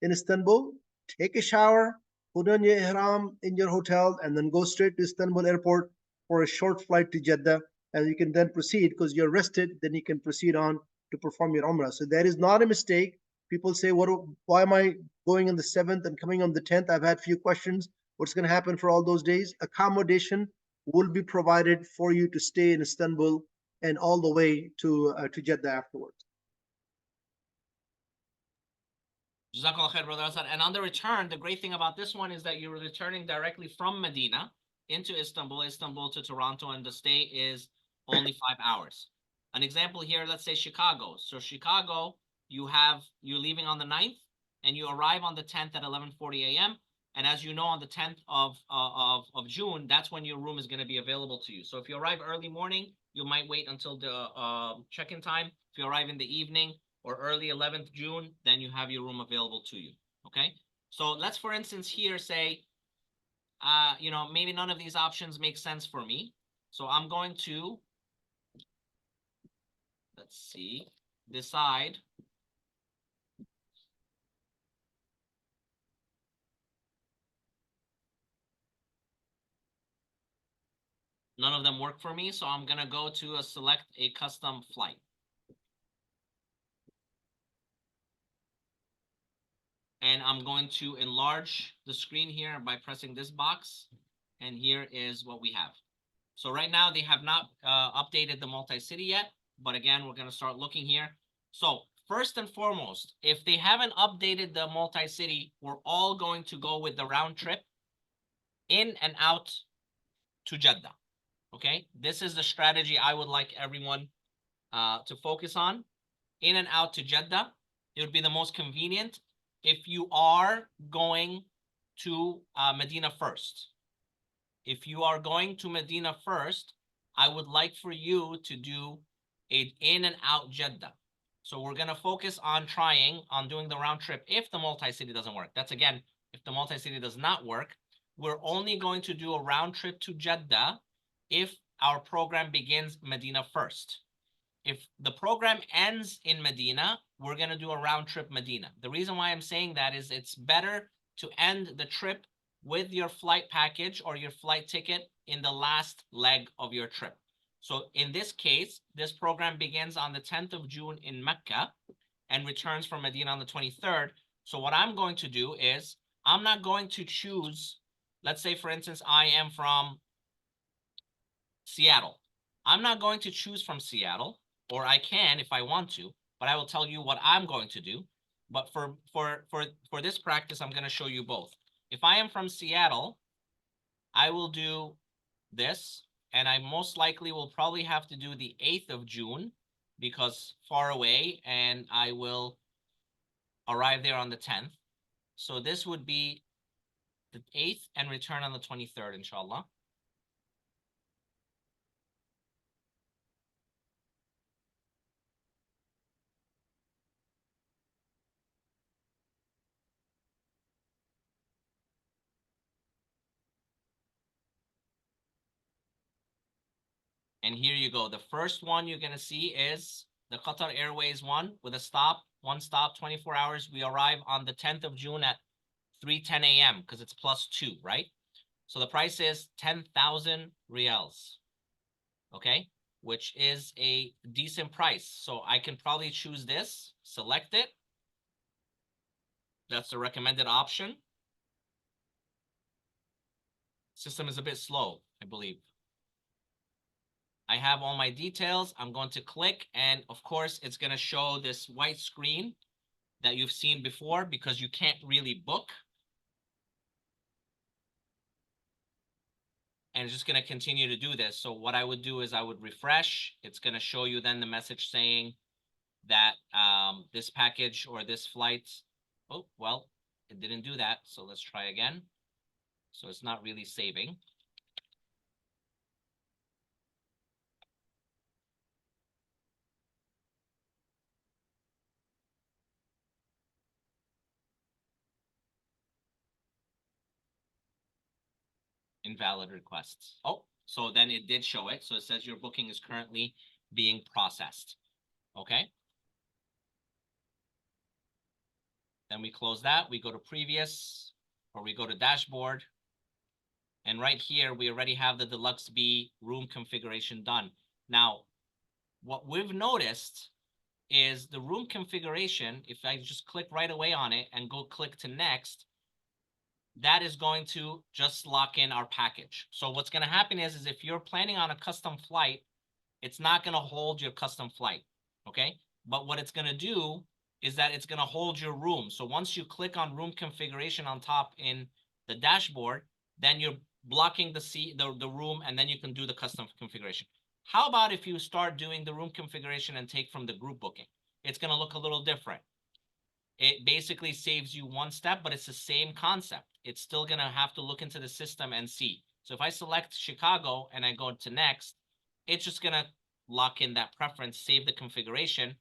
in Istanbul, take a shower, put on your Ihram in your hotel, and then go straight to Istanbul airport for a short flight to Jeddah. And you can then proceed, because you're rested, then you can proceed on to perform your Umrah. So that is not a mistake. People say, why am I going on the 7th and coming on the 10th? I've had a few questions. What's going to happen for all those days? Accommodation will be provided for you to stay in Istanbul and all the way to Jeddah afterwards. Jazakallah khair, Brother Asad. And on the return, the great thing about this one is that you're returning directly from Medina into Istanbul to Toronto, and the stay is only 5 hours. An example here, let's say Chicago. So Chicago, you're leaving on the 9th, and you arrive on the 10th at 11:40 a.m. And as you know, on the 10th of June, that's when your room is going to be available to you. So if you arrive early morning, you might wait until the check-in time. If you arrive in the evening or early 11th June, then you have your room available to you. Okay. So let's, for instance, here say, maybe none of these options make sense for me. So I'm going to, let's see, decide. None of them work for me, so I'm going to go to select a custom flight. And I'm going to enlarge the screen here by pressing this box. And here is what we have. So right now they have not updated the multi-city yet, but again, we're going to start looking here. So first and foremost, if they haven't updated the multi-city, we're all going to go with the round trip in and out to Jeddah. Okay, this is the strategy I would like everyone to focus on. In and out to Jeddah, it would be the most convenient if you are going to Medina first. If you are going to Medina first, I would like for you to do a in and out Jeddah. So we're going to focus on trying on doing the round trip if the multi-city doesn't work. That's again, if the multi-city does not work, we're only going to do a round trip to Jeddah if our program begins Medina first. If the program ends in Medina, we're going to do a round trip Medina. The reason why I'm saying that is it's better to end the trip with your flight package or your flight ticket in the last leg of your trip. So in this case, this program begins on the 10th of June in Mecca and returns from Medina on the 23rd. So what I'm going to do is I'm not going to choose, let's say for instance, I am from Seattle. I'm not going to choose from Seattle, or I can if I want to, but I will tell you what I'm going to do. But for this practice, I'm going to show you both. If I am from Seattle, I will do this, and I most likely will probably have to do the 8th of June because far away, and I will arrive there on the 10th. So this would be the 8th and return on the 23rd, inshallah. And here you go. The first one you're going to see is the Qatar Airways one with a stop, one stop, 24 hours. We arrive on the 10th of June at 3:10 a.m. because it's +2, right? So the price is 10,000 riyals, okay? Which is a decent price. So I can probably choose this, select it. That's the recommended option. System is a bit slow, I believe. I have all my details. I'm going to click, and of course, it's going to show this white screen that you've seen before because you can't really book. And it's just going to continue to do this. So what I would do is I would refresh. It's going to show you then the message saying that this package or this flight, oh, well, it didn't do that. So let's try again. So it's not really saving. Invalid requests. Oh, so then it did show it. So it says your booking is currently being processed. Okay. Then we close that. We go to previous, or we go to dashboard. And right here, we already have the Deluxe B room configuration done. Now, what we've noticed is the room configuration, if I just click right away on it and go click to next, that is going to just lock in our package. So what's going to happen is if you're planning on a custom flight, it's not going to hold your custom flight, okay? But what it's going to do is that it's going to hold your room. So once you click on room configuration on top in the dashboard, then you're blocking the room, and then you can do the custom configuration. How about if you start doing the room configuration and take from the group booking? It's going to look a little different. It basically saves you one step, but it's the same concept. It's still going to have to look into the system and see. So if I select Chicago and I go to next, it's just going to lock in that preference, save the configuration.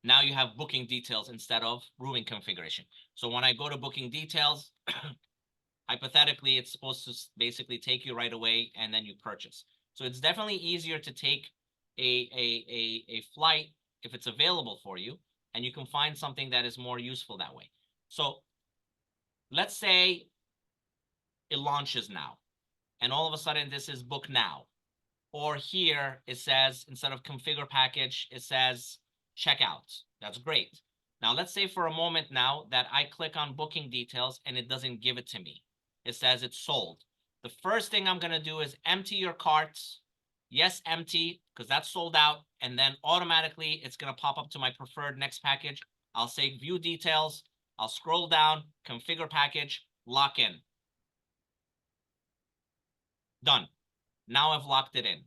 Now you have booking details instead of rooming configuration. So when I go to booking details, hypothetically, it's supposed to basically take you right away and then you purchase. So it's definitely easier to take a flight if it's available for you, and you can find something that is more useful that way. So let's say it launches now, and all of a sudden this is book now. Or here it says, instead of configure package, it says checkout. That's great. Now, let's say for a moment now that I click on booking details and it doesn't give it to me. It says it's sold. The first thing I'm going to do is empty your cart. Yes, empty, because that's sold out. And then automatically it's going to pop up to my preferred next package. I'll say view details. I'll scroll down, configure package, lock in. Done. Now I've locked it in.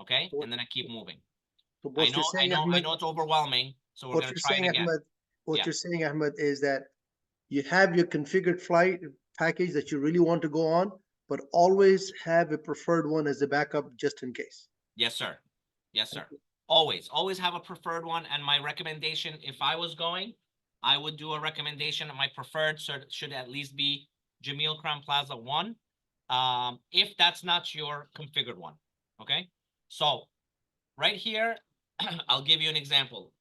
Okay. And then I keep moving. So I what you're saying, know Ahmed, it's overwhelming. So we're what going you're to try it saying, again. Ahmed, what Yeah. you're saying, Ahmed, is that you have your configured flight package that you really want to go on, but always have a preferred one as a backup just in case. Yes, sir. Yes, sir. Always have a preferred one. And my recommendation, if I was going, I would do a recommendation. My preferred should at least be Jameel Crown Plaza 1. If that's not your configured one. Okay. So right here, I'll give you an example.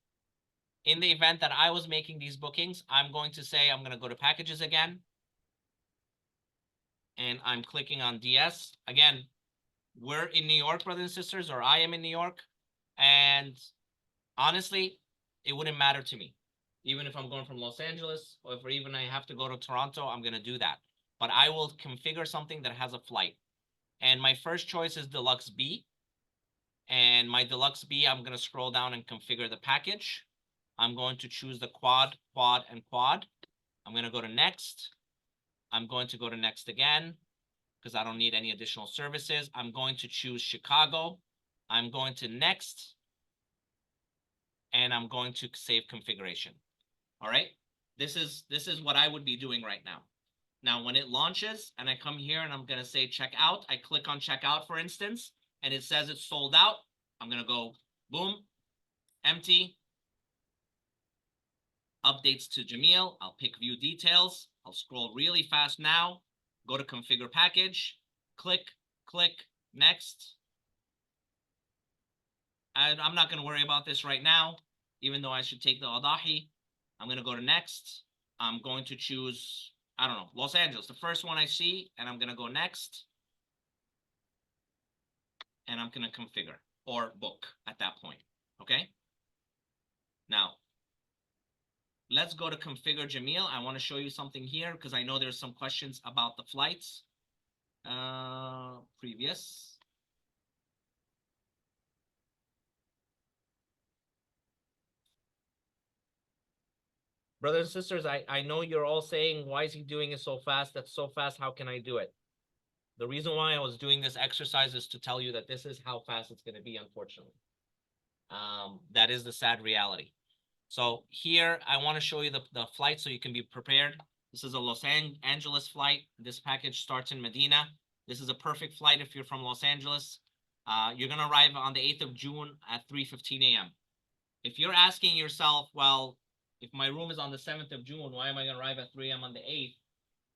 In the event that I was making these bookings, I'm going to say I'm going to go to packages again. And I'm clicking on DS. Again, we're in New York, brothers and sisters, or I am in New York. And honestly, it wouldn't matter to me. Even if I'm going from Los Angeles, or if even I have to go to Toronto, I'm going to do that. But I will configure something that has a flight. And my first choice is Deluxe B. And my Deluxe B, I'm going to scroll down and configure the package. I'm going to choose the quad, quad, and quad. I'm going to go to next. I'm going to go to next again because I don't need any additional services. I'm going to choose Chicago. I'm going to next. And I'm going to save configuration. All right. This is what I would be doing right now. Now, when it launches and I come here and I'm going to say check out, I click on check out, for instance, and it says it's sold out. I'm going to go boom, empty, updates to Jameel. I'll pick view details. I'll scroll really fast now, go to configure package, click, next. I'm not going to worry about this right now, even though I should take the Adahi. I'm going to go to next. I'm going to choose, I don't know, Los Angeles, the first one I see, and I'm going to go next. And I'm going to configure or book at that point. Okay. Now, let's go to configure Jameel. I want to show you something here because I know there's some questions about the flights. Previous. Brothers and sisters, I know you're all saying, why is he doing it so fast? That's so fast. How can I do it? The reason why I was doing this exercise is to tell you that this is how fast it's going to be, unfortunately. That is the sad reality. So here, I want to show you the flight so you can be prepared. This is a Los Angeles flight. This package starts in Medina. This is a perfect flight if you're from Los Angeles. You're going to arrive on the 8th of June at 3:15 a.m. If you're asking yourself, well, if my room is on the 7th of June, why am I going to arrive at 3 a.m. on the 8th?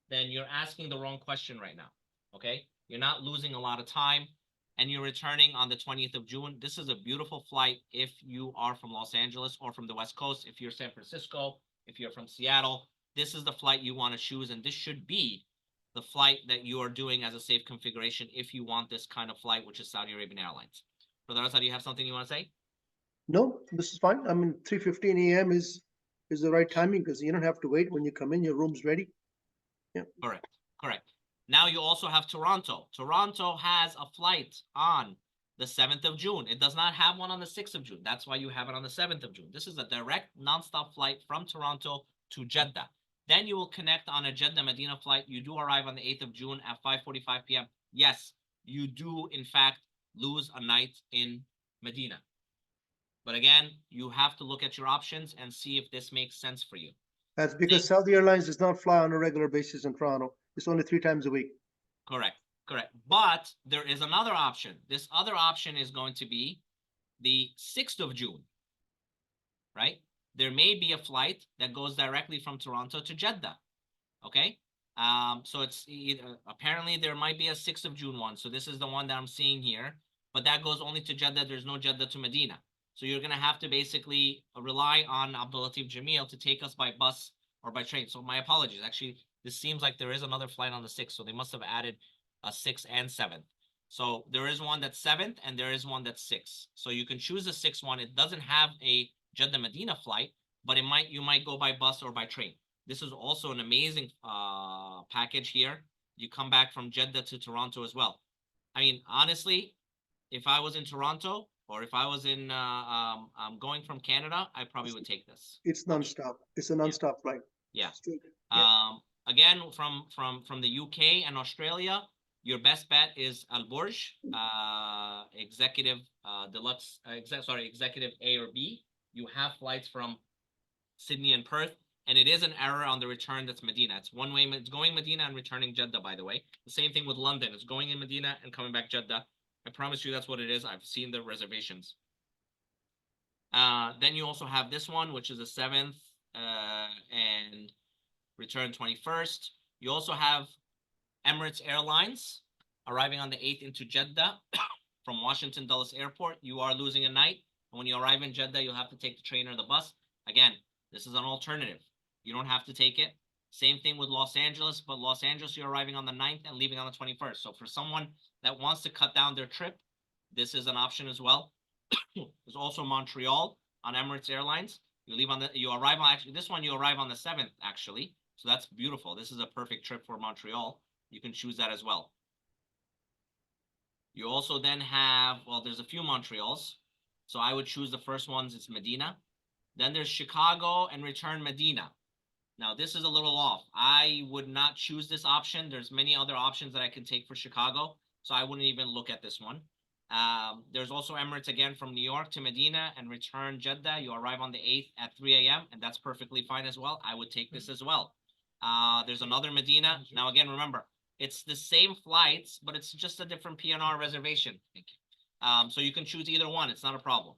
Then you're asking the wrong question right now, okay? You're not losing a lot of time, and you're returning on the 20th of June. This is a beautiful flight if you are from Los Angeles or from the West Coast. If you're San Francisco, if you're from Seattle, this is the flight you want to choose, and this should be the flight that you are doing as a safe configuration if you want this kind of flight, which is Saudi Arabian Airlines. Brother Azhar, do you have something you want to say? No, this is fine. I mean, 3:15 a.m. is the right timing because you don't have to wait. When you come in, your room's ready. Yeah. Correct. Now you also have Toronto. Toronto has a flight on the 7th of June. It does not have one on the 6th of June. That's why you have it on the 7th of June. This is a direct nonstop flight from Toronto to Jeddah. Then you will connect on a Jeddah Medina flight. You do arrive on the 8th of June at 5:45 p.m. Yes, you do in fact lose a night in Medina. But again, you have to look at your options and see if this makes sense for you. That's because Saudi Airlines does not fly on a regular basis in Toronto. It's only 3 times a week. Correct. But there is another option. This other option is going to be the 6th of June, right? There may be a flight that goes directly from Toronto to Jeddah, okay? So it's apparently there might be a 6th of June one. So this is the one that I'm seeing here, but that goes only to Jeddah. There's no Jeddah to Medina. So you're going to have to basically rely on Abdul Latif Jameel to take us by bus or by train. So my apologies. Actually, this seems like there is another flight on the 6th. So they must have added a 6th and 7th. So there is one that's 7th and there is one that's 6th. So you can choose the 6th one. It doesn't have a Jeddah Medina flight, but you might go by bus or by train. This is also an amazing package here. You come back from Jeddah to Toronto as well. I mean, honestly, if I was in Toronto or if I was in going from Canada, I probably would take this. It's nonstop. It's a nonstop flight. Yeah. Yeah. Again, from the UK and Australia, your best bet is Al Burj, executive deluxe, executive A or B. You have flights from Sydney and Perth, and it is an error on the return that's Medina. It's one way, it's going Medina and returning Jeddah, by the way. The same thing with London. It's going in Medina and coming back Jeddah. I promise you that's what it is. I've seen the reservations. Then you also have this one, which is the 7th and return 21st. You also have Emirates Airlines arriving on the 8th into Jeddah from Washington Dulles Airport. You are losing a night. And when you arrive in Jeddah, you'll have to take the train or the bus. Again, this is an alternative. You don't have to take it. Same thing with Los Angeles, but Los Angeles, you're arriving on the 9th and leaving on the 21st. So for someone that wants to cut down their trip, this is an option as well. There's also Montreal on Emirates Airlines. You arrive on, actually, this one you arrive on the 7th, actually. So that's beautiful. This is a perfect trip for Montreal. You can choose that as well. You also then have, well, there's a few Montreals. So I would choose the first ones. It's Medina. Then there's Chicago and return Medina. Now, this is a little off. I would not choose this option. There's many other options that I can take for Chicago. So I wouldn't even look at this one. There's also Emirates again from New York to Medina and return Jeddah. You arrive on the 8th at 3 a.m. and that's perfectly fine as well. I would take this as well. There's another Medina. Now, again, remember, it's the same flights, but it's just a different PNR reservation. So you can choose either one. It's not a problem.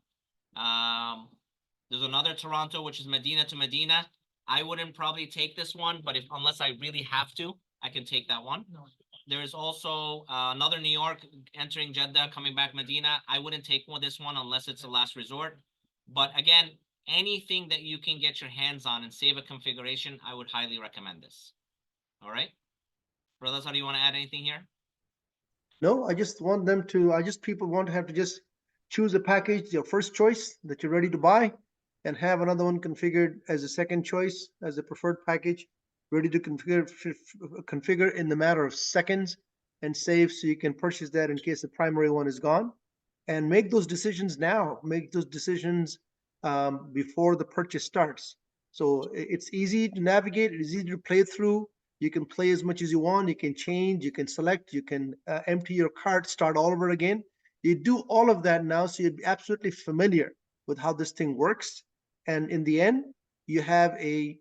There's another Toronto, which is Medina to Medina. I wouldn't probably take this one, but unless I really have to, I can take that one. There's also another New York entering Jeddah, coming back Medina. I wouldn't take this one unless it's a last resort. But again, anything that you can get your hands on and save a configuration, I would highly recommend this. All right. Brothers, how do you want to add anything here? No, people want to have to just choose a package, your first choice that you're ready to buy, and have another one configured as a second choice, as a preferred package, ready to configure in the matter of seconds and save so you can purchase that in case the primary one is gone. And make those decisions now. Make those decisions before the purchase starts. So it's easy to navigate. It's easy to play through. You can play as much as you want. You can change. You can select. You can empty your cart, start all over again. You do all of that now, so you're absolutely familiar with how this thing works. And in the end, you have a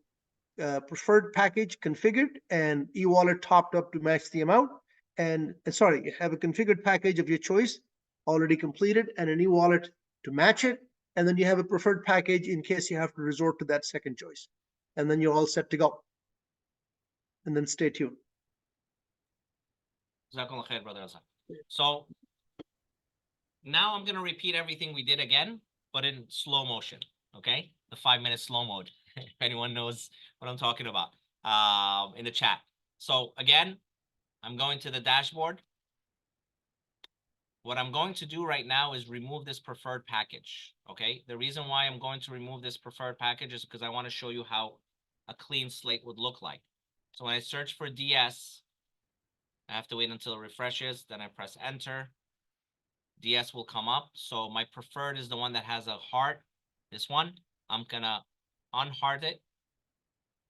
preferred package configured and e-wallet topped up to match the amount. And sorry, you have a configured package of your choice already completed and an e-wallet to match it. And then you have a preferred package in case you have to resort to that second choice. And then you're all set to go. And then stay tuned. So now I'm going to repeat everything we did again, but in slow motion. Okay. The 5-minute slow mode. If anyone knows what I'm talking about, in the chat. So again, I'm going to the dashboard. What I'm going to do right now is remove this preferred package. Okay. The reason why I'm going to remove this preferred package is because I want to show you how a clean slate would look like. So when I search for DS, I have to wait until it refreshes. Then I press enter. DS will come up. So my preferred is the one that has a heart. This one, I'm gonna unheart it.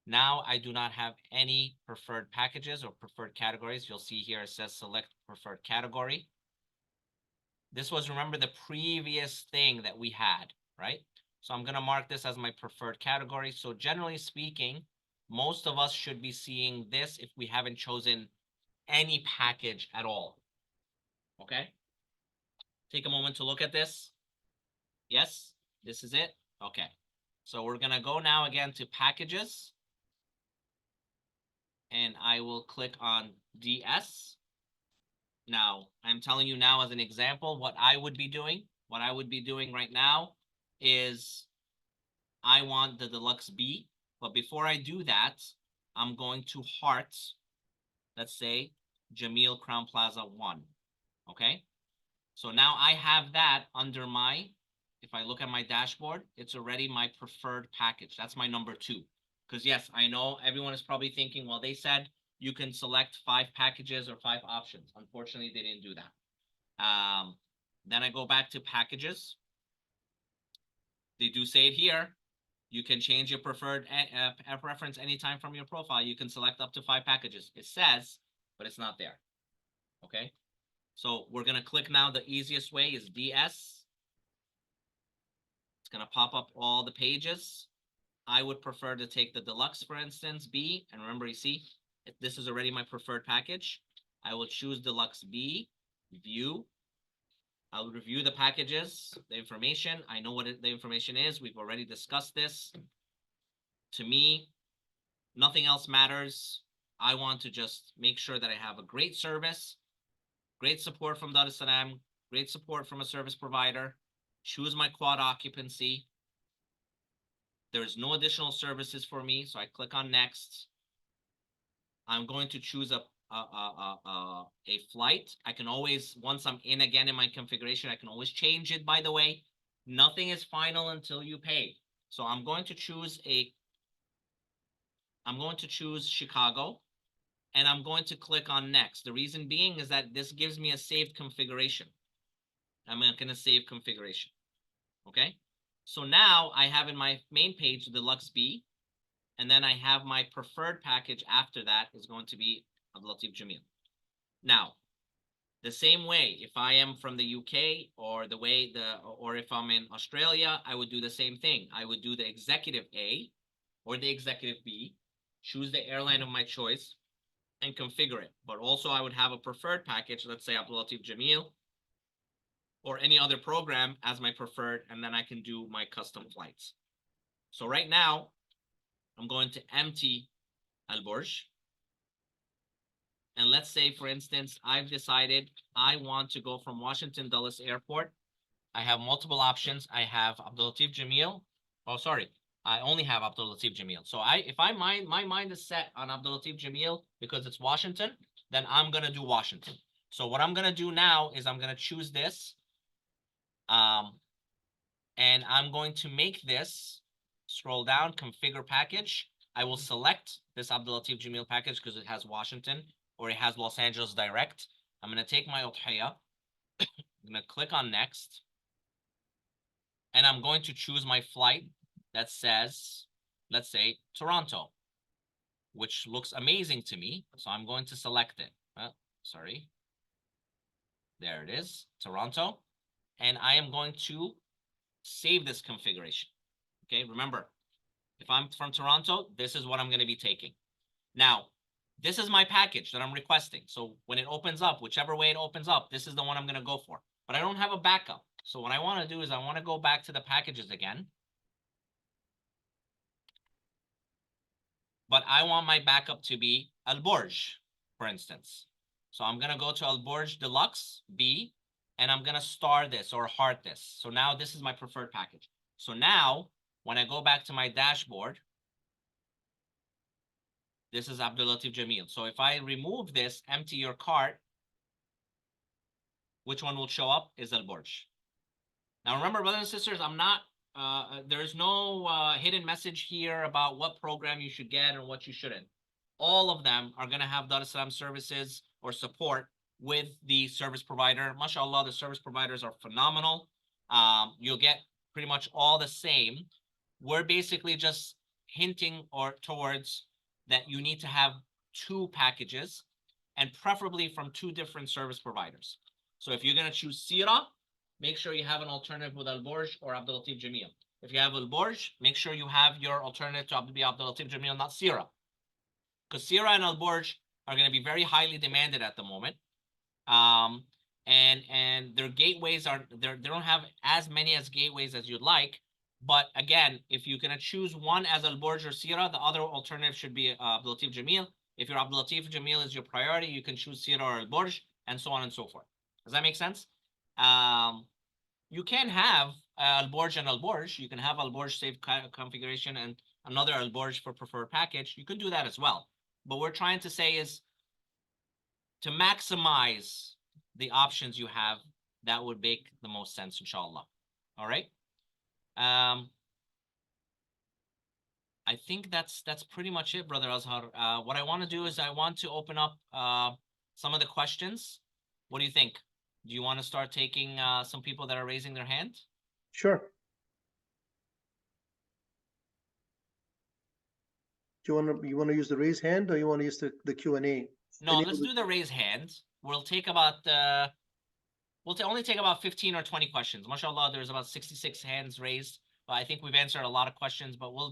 Now I do not have any preferred packages or preferred categories. You'll see here it says select preferred category. This was, remember, the previous thing that we had, right? So I'm gonna mark this as my preferred category. So generally speaking, most of us should be seeing this if we haven't chosen any package at all. Okay? Take a moment to look at this. Yes, this is it. Okay. So we're gonna go now again to packages. And I will click on DS. Now, I'm telling you now as an example what I would be doing. What I would be doing right now is I want the Deluxe B. But before I do that, I'm going to heart, let's say, Jameel Crown Plaza 1. Okay? So now I have that under my if I look at my dashboard, it's already my preferred package. That's my number 2. Because yes, I know everyone is probably thinking, well, they said you can select 5 packages or 5 options. Unfortunately, they didn't do that. Then I go back to packages. They do say it here. You can change your preferred preference anytime from your profile. You can select up to 5 packages. It says, but it's not there. Okay. So we're going to click now. The easiest way is DS. It's going to pop up all the pages. I would prefer to take the deluxe, for instance, B. And remember, you see, this is already my preferred package. I will choose deluxe B, view. I'll review the packages, the information. I know what the information is. We've already discussed this. To me, nothing else matters. I want to just make sure that I have a great service, great support from Dar es Salaam, great support from a service provider. Choose my quad occupancy. There's no additional services for me, so I click on next. I'm going to choose a flight. I can always, once I'm in again in my configuration, I can always change it, by the way. Nothing is final until you pay. So I'm going to choose Chicago, and I'm going to click on next. The reason being is that this gives me a saved configuration. I'm going to save configuration. Okay. So now I have in my main page the Deluxe B, and then I have my preferred package after that is going to be Abdul Latif Jamil. Now, the same way, if I am from the UK or if I'm in Australia, I would do the same thing. I would do the executive A or the executive B, choose the airline of my choice, and configure it. But also I would have a preferred package, let's say Abdul Latif Jamil, or any other program as my preferred, and then I can do my custom flights. So right now, I'm going to empty Al Burj. And let's say, for instance, I've decided I want to go from Washington Dulles Airport. I have multiple options. I have Abdul Latif Jamil. Oh, sorry. I only have Abdul Latif Jamil. So my mind is set on Abdul Latif Jamil because it's Washington, then I'm going to do Washington. So what I'm going to do now is I'm going to choose this. And I'm going to make this, scroll down, configure package. I will select this Abdul Latif Jamil package because it has Washington or it has Los Angeles direct. I'm going to take my Udhiyah. I'm going to click on next. And I'm going to choose my flight that says, let's say, Toronto, which looks amazing to me. So I'm going to select it. Sorry. There it is, Toronto. And I am going to save this configuration. Okay, remember, if I'm from Toronto, this is what I'm going to be taking. Now, this is my package that I'm requesting. So when it opens up, whichever way it opens up, this is the one I'm going to go for. But I don't have a backup. So what I want to do is I want to go back to the packages again. But I want my backup to be Al Burj, for instance. So I'm going to go to Al Burj Deluxe B, and I'm going to star this or heart this. So now this is my preferred package. So now when I go back to my dashboard, this is Abdul Latif Jamil. So if I remove this, empty your cart, which one will show up is Al Burj. Now remember, brothers and sisters, I'm not, there's no hidden message here about what program you should get and what you shouldn't. All of them are going to have Dar es Salaam services or support with the service provider. MashaAllah, the service providers are phenomenal. You'll get pretty much all the same. We're basically just hinting towards that you need to have 2 packages and preferably from 2 different service providers. So if you're going to choose Sira, make sure you have an alternative with Al Burj or Abdul Latif Jamil. If you have Al Burj, make sure you have your alternative to Abdul Latif Jamil, not Sira. Because Sira and Al Burj are going to be very highly demanded at the moment. And their gateways they don't have as many as gateways as you'd like. But again, if you're going to choose one as Al Burj or Sira, the other alternative should be Abdul Latif Jamil. If your Abdul Latif Jamil is your priority, you can choose Sira or Al Burj, and so on and so forth. Does that make sense? You can have Al Burj and Al Burj. You can have Al Burj saved configuration and another Al Burj for preferred package. You can do that as well. But we're trying to say is to maximize the options you have, that would make the most sense, inshallah. All right. I think that's pretty much it, Brother Azhar. What I want to do is I want to open up some of the questions. What do you think? Do you want to start taking some people that are raising their hand? Sure. Do you want to use the raise hand, or you want to use the Q&A? No, let's do the raise hand. We'll take about only take about 15 or 20 questions. MashaAllah, there's about 66 hands raised. But I think we've answered a lot of questions, but we'll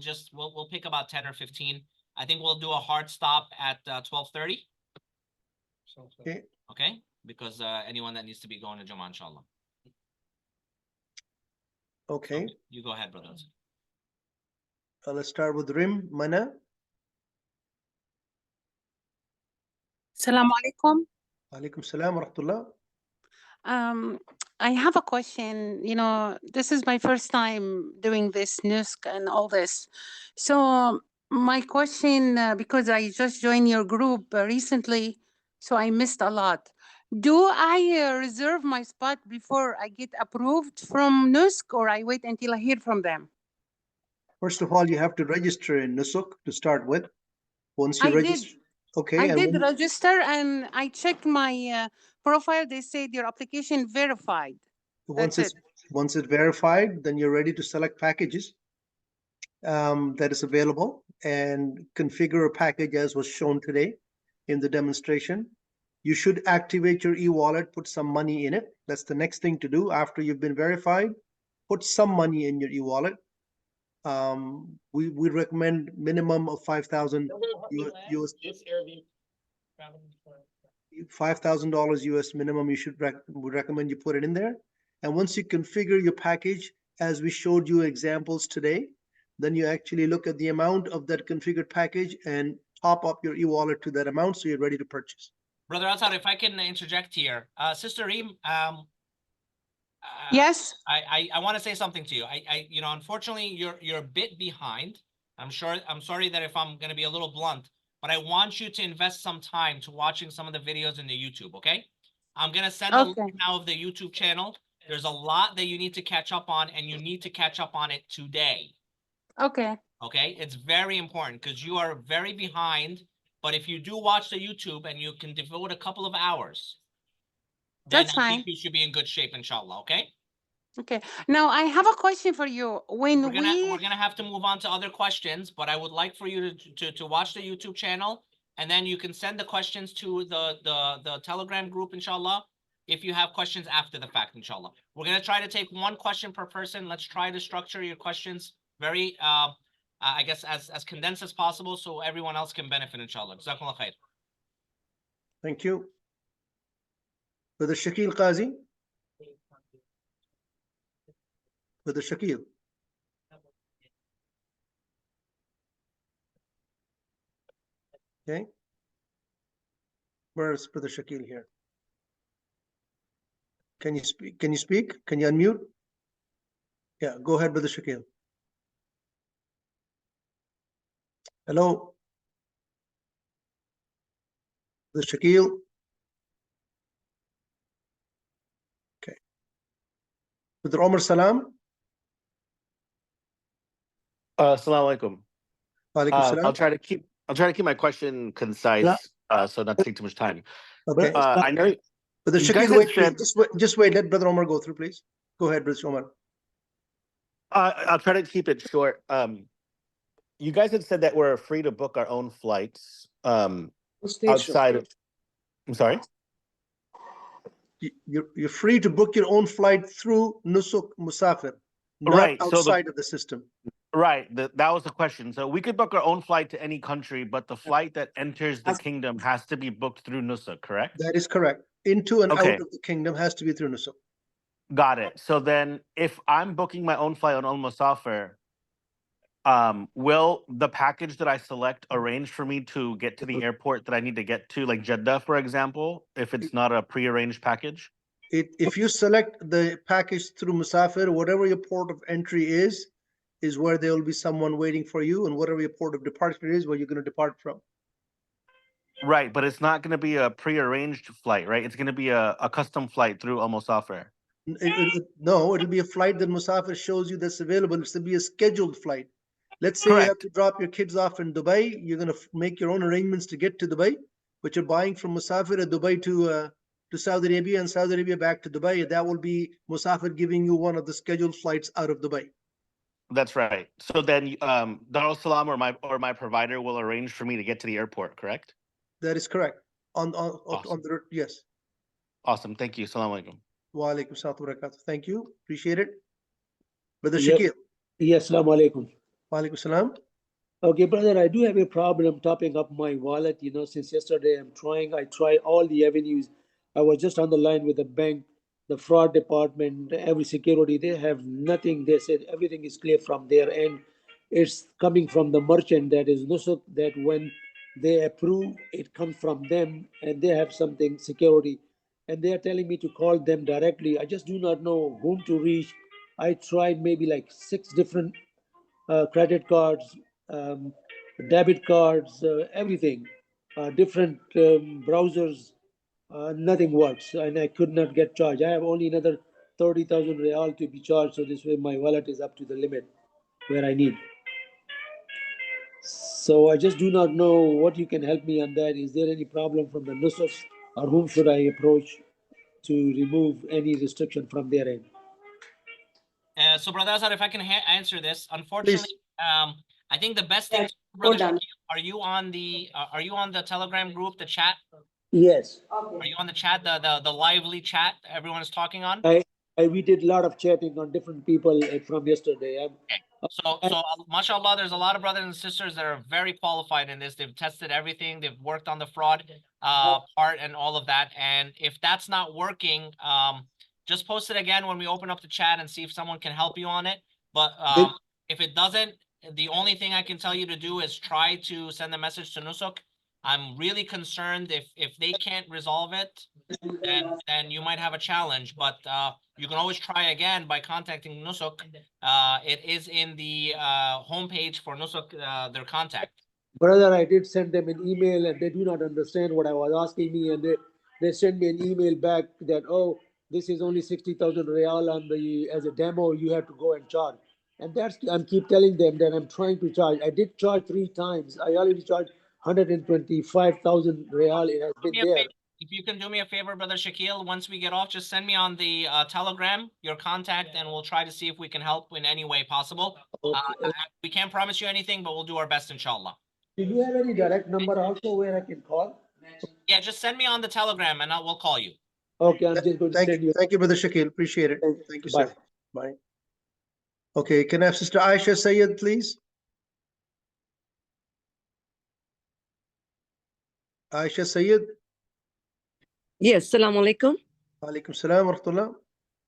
pick about 10 or 15. I think we'll do a hard stop at 12:30. Okay. Okay, because anyone that needs to be going to Jummah, inshallah. Okay. So you go ahead, brothers. Let's start with Rim. Mana. Assalamu alaikum. Alaikum salam wa rahmatullah. I have a question. You know, this is my first time doing this NUSC and all this. So my question, because I just joined your group recently, so I missed a lot. Do I reserve my spot before I get approved from NUSC, or I wait until I hear from them? First of all, you have to register in Nusuk to start with. Once you register, okay. I did register, and I checked my profile. They said your application verified. Once it's verified, then you're ready to select packages that is available and configure a package as was shown today in the demonstration. You should activate your e-wallet, put some money in it. That's the next thing to do after you've been verified. Put some money in your e-wallet. We recommend minimum of 5,000 US. $5,000 US minimum. We recommend you put it in there. And once you configure your package, as we showed you examples today, then you actually look at the amount of that configured package and top up your e-wallet to that amount, so you're ready to purchase. Brother Azhar, if I can interject here, Sister Reem, yes. I want to say something to you. You know, unfortunately, you're a bit behind. I'm sorry that if I'm going to be a little blunt, but I want you to invest some time to watching some of the videos in the YouTube. Okay, I'm going to send a link now of the YouTube channel. There's a lot that you need to catch up on, and you need to catch up on it today. Okay. Okay, it's very important because you are very behind. But if you do watch the YouTube and you can devote a couple of hours, then I think you should be in good shape, inshallah. Okay. Okay. Now I have a question for you. When we're gonna have to move on to other questions, but I would like for you to watch the YouTube channel, and then you can send the questions to the Telegram group, inshallah. If you have questions after the fact, inshallah. We're gonna try to take one question per person. Let's try to structure your questions very I guess as condensed as possible, so everyone else can benefit, inshallah. Jazakumullah khair. Thank you. Brother Shakil Qazi. Brother Shakil. Okay. Where's Brother Shakil here? Can you speak? Can you speak? Can you unmute? Yeah, go ahead, Brother Shakil. Hello. Brother Shakil. Okay. Brother Omar Salam. Assalamu alaikum. Alaikum salam. I'll try to keep my question concise, so not to take too much time. Okay. I know. Brother Shakil, just wait. Let Brother Omar go through, please. Go ahead, Brother Omar. I'll try to keep it short. You guys had said that we're free to book our own flights outside of. I'm sorry. You're free to book your own flight through Nusuk Musafir, not right, outside of the system. Right. That was the question. So we could book our own flight to any country, but the flight that enters the kingdom has to be booked through Nusuk, correct? That is correct. Into and out of the kingdom has to be through Nusuk. Got it. So then if I'm booking my own flight on Al Musafir, will the package that I select arrange for me to get to the airport that I need to get to, like Jeddah, for example, if it's not a prearranged package? If you select the package through Musafir, whatever your port of entry is where there will be someone waiting for you, and whatever your port of departure is, where you're going to depart from. Right, but it's not going to be a prearranged flight, right? It's going to be a custom flight through Al Musafir. No, it'll be a flight that Musafir shows you that's available. It's to be a scheduled flight. Let's say you have Correct. to drop your kids off in Dubai. You're going to make your own arrangements to get to Dubai, but you're buying from Musafir at Dubai to Saudi Arabia and Saudi Arabia back to Dubai. That will be Musafir giving you one of the scheduled flights out of Dubai. That's right. So then Darul Salam or my provider will arrange for me to get to the airport, correct? That is correct. On Awesome. the yes. Awesome. Thank you. Assalamu alaikum. Wa alaikum salam wa barakatuh. Thank you. Appreciate it. Brother Yep. Shakil. Yes, Assalamu alaikum. Wa alaikum salam. Okay, brother, I do have a problem topping up my wallet. You know, since yesterday I try all the avenues. I was just on the line with the bank, the fraud department, every security. They have nothing. They said everything is clear from their end. It's coming from the merchant, that is Nusuk, that when they approve, it comes from them and they have something security. And they are telling me to call them directly. I just do not know whom to reach. I tried maybe like 6 different credit cards, debit cards, everything, different browsers, nothing works, and I could not get charged. I have only another 30,000 real to be charged, so this way my wallet is up to the limit where I need. So I just do not know what you can help me on that. Is there any problem from the Nusufs, or whom should I approach to remove any restriction from their end? So, Brother Azhar, if I can answer this, unfortunately, I think the best thing, Brother Shakil, are you on the Telegram group, the chat? Yes. Are you on the chat, the lively chat everyone is talking on? We did a lot of chatting on different people from yesterday. So mashallah, there's a lot of brothers and sisters that are very qualified in this. They've tested everything. They've worked on the fraud part and all of that. And if that's not working, just post it again when we open up the chat and see if someone can help you on it. But if it doesn't, the only thing I can tell you to do is try to send a message to Nusuk. I'm really concerned if they can't resolve it, then you might have a challenge. But you can always try again by contacting Nusuk. It is in the homepage for Nusuk, their contact. Brother, I did send them an email and they do not understand what I was asking me, and they sent me an email back that, oh, this is only 60,000 real on the as a demo, you have to go and charge. And I'm keep telling them that I'm trying to charge. I did charge 3 times. I already charged 125,000 real. It has been there. If you can do me a favor, Brother Shakil, once we get off, just send me on the Telegram your contact, and we'll try to see if we can help in any way possible. Okay. We can't promise you anything, but we'll do our best, inshallah. Do you have any direct number also where I can call? Yeah, just send me on the Telegram, and we'll call you. Okay, I'm just going to send you. Thank you, Brother Shakil. Appreciate it. Thank you, Bye. sir. Bye. Okay, can I have Sister Aisha Sayyed, please? Aisha Sayyed. Yes, Assalamu alaikum. Alaikum salam wa rahmatullah.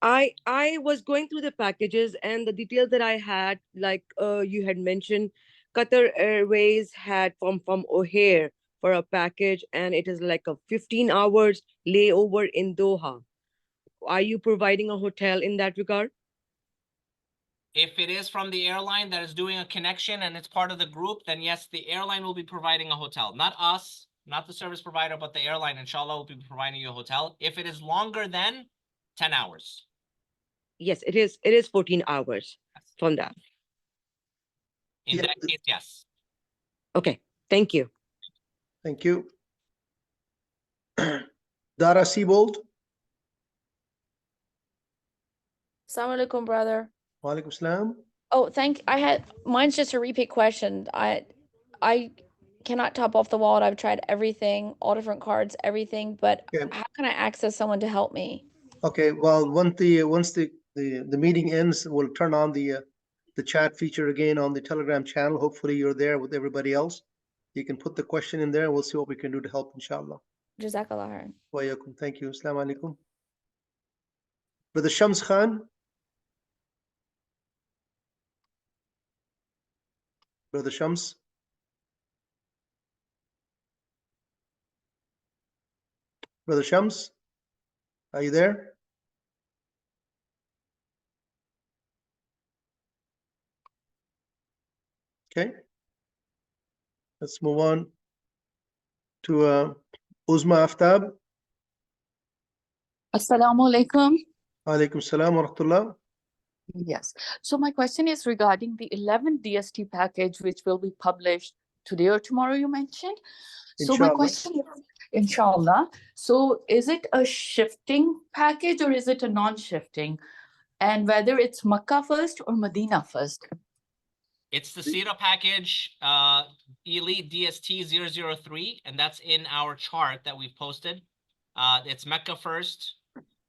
I was going through the packages and the details that I had, like you had mentioned, Qatar Airways had from O'Hare for a package, and it is like a 15 hours layover in Doha. Are you providing a hotel in that regard? If it is from the airline that is doing a connection and it's part of the group, then yes, the airline will be providing a hotel. Not us, not the service provider, but the airline, inshallah, will be providing you a hotel. If it is longer than 10 hours. Yes, it is 14 hours from that. In that case, yes. Okay, thank you. Thank you. Dara Siebold. Assalamu alaikum, brother. Wa alaikum salam. Oh, mine's just a repeat question. I cannot top off the wallet. I've tried everything, all different cards, everything, but Okay. how can I access someone to help me? Okay, well, once the meeting ends, we'll turn on the chat feature again on the Telegram channel. Hopefully you're there with everybody else. You can put the question in there and we'll see what we can do to help, inshallah. Jazakallah khairan. Wa alaikum. Thank you. Assalamu alaikum. Brother Shams Khan. Brother Shams. Brother Shams, are you there? Okay. Let's move on to Uzma Aftab. Assalamu alaikum. Alaikum salam wa rahmatullah. Yes. So my question is regarding the 11th DST package, which will be published today or tomorrow, you mentioned. So my Inshallah. question is, inshallah, so is it a shifting package or is it a non-shifting? And whether it's Makkah first or Medina first? It's the Sira package, Elite DST 003, and that's in our chart that we've posted. It's Mecca first,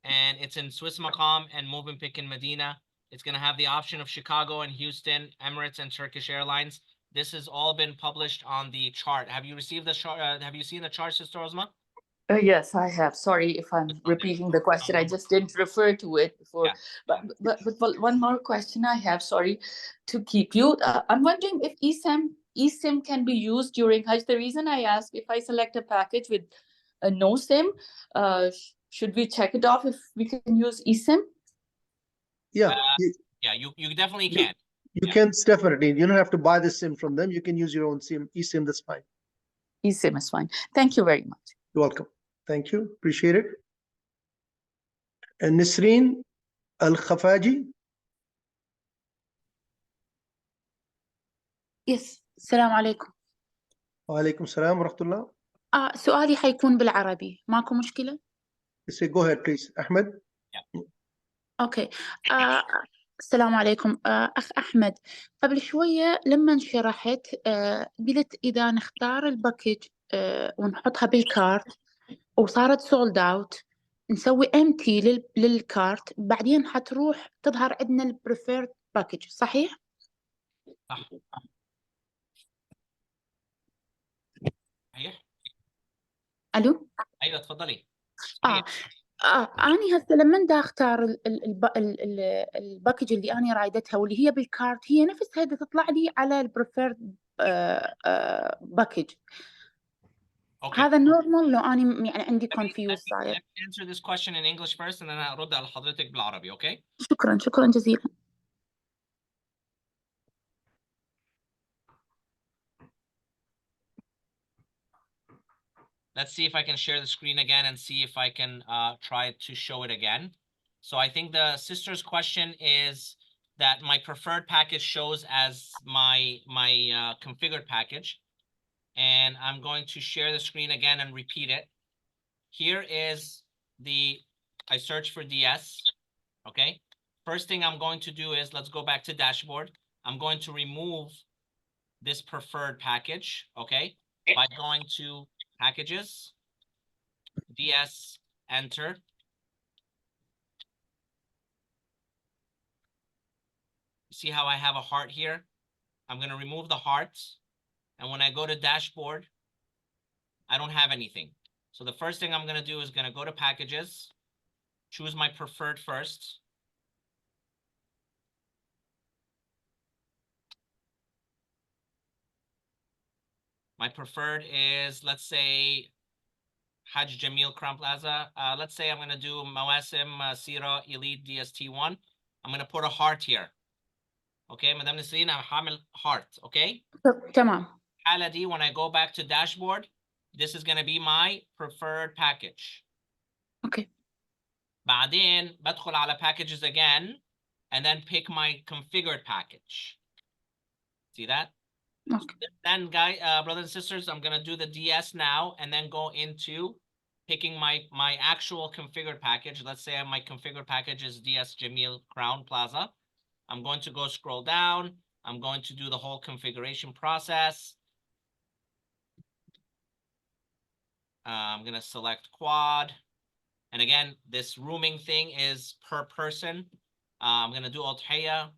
and it's in Swiss Maqam and Movenpick in Medina. It's going to have the option of Chicago and Houston, Emirates and Turkish Airlines. This has all been published on the chart. Have you received the chart? Have you seen the chart, Sister Osma? Yes, I have. Sorry if I'm repeating the question. I just didn't refer to it before. Yeah. But one more question I have, sorry to keep you. I'm wondering if eSIM can be used during Hajj. The reason I ask, if I select a package with a no SIM, should we check it off if we can use eSIM? Yeah. Yeah, you definitely can. You can definitely. You don't have to buy the SIM from them. You can use your own SIM, eSIM. That's fine. eSIM is fine. Thank you very much. You're welcome. Thank you. Appreciate it. And Nisreen Al-Khafaji. Yes. السلام عليكم. وعليكم السلام ورحمة الله. سؤالي حيكون بالعربي، ماكو مشكلة؟ Say, go ahead, please. Ahmed. اوكي. السلام عليكم. اخ احمد، قبل شويه لما شرحت قلت اذا نختار الباكج ونحطها بالكارت وصارت سولد اوت نسوي امتي للكارت، بعدين حتروح تظهر عندنا البريفيرد باكج، صحيح؟ صح. صحيح. الو. ايوه تفضلي. أنا هسه لما دا أختار الباكج اللي أنا رايدتها واللي هي بالكارت، هي نفسها دا تطلع لي على البريفيرد باكج. هذا نورمال لو أنا يعني عندي كونفيوز صاير؟ Let me answer this question in English first and then هرد على حضرتك بالعربي, okay? شكرا جزيلا. Let's see if I can share the screen again and see if I can try to show it again. So I think the sister's question is that my preferred package shows as my configured package. And I'm going to share the screen again and repeat it. Here is I search for DS, okay? First thing I'm going to do is, let's go back to dashboard. I'm going to remove this preferred package, okay? By going to packages, DS, enter. See how I have a heart here? I'm going to remove the hearts. And when I go to dashboard, I don't have anything. So the first thing I'm going to do is going to go to packages, choose my preferred first. My preferred is, let's say, Hajj Jamil Crown Plaza. Let's say I'm going to do Mawasim Sira Elite DST1. I'm going to put a heart here. Okay, Madam Nisreen, I'm Hamil heart, okay? تمام. Hala D, when I go back to dashboard, this is going to be my preferred package. Okay. بعدين بدخل على packages again and then pick my configured package. See that? Okay. Then, brothers and sisters, I'm going to do the DS now and then go into picking my actual configured package. Let's say my configured package is DS Jamil Crown Plaza. I'm going to go scroll down. I'm going to do the whole configuration process. I'm going to select quad. And again, this rooming thing is per person. I'm going to do Udhiyah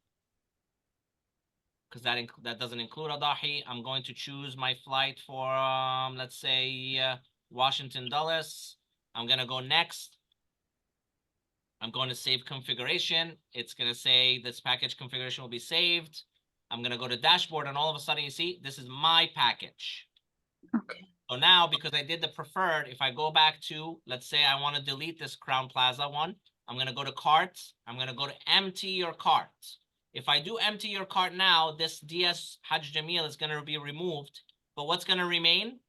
because that doesn't include Adahi. I'm going to choose my flight for, let's say, Washington Dulles. I'm going to go next. I'm going to save configuration. It's going to say this package configuration will be saved. I'm going to go to dashboard, and all of a sudden, you see, this is my package. Okay. So now, because I did the preferred, if I go back to, let's say I want to delete this Crown Plaza one, I'm going to go to carts. I'm going to go to empty your cart. If I do empty your cart now, this DS Hajj Jamil is going to be removed. But what's going to remain?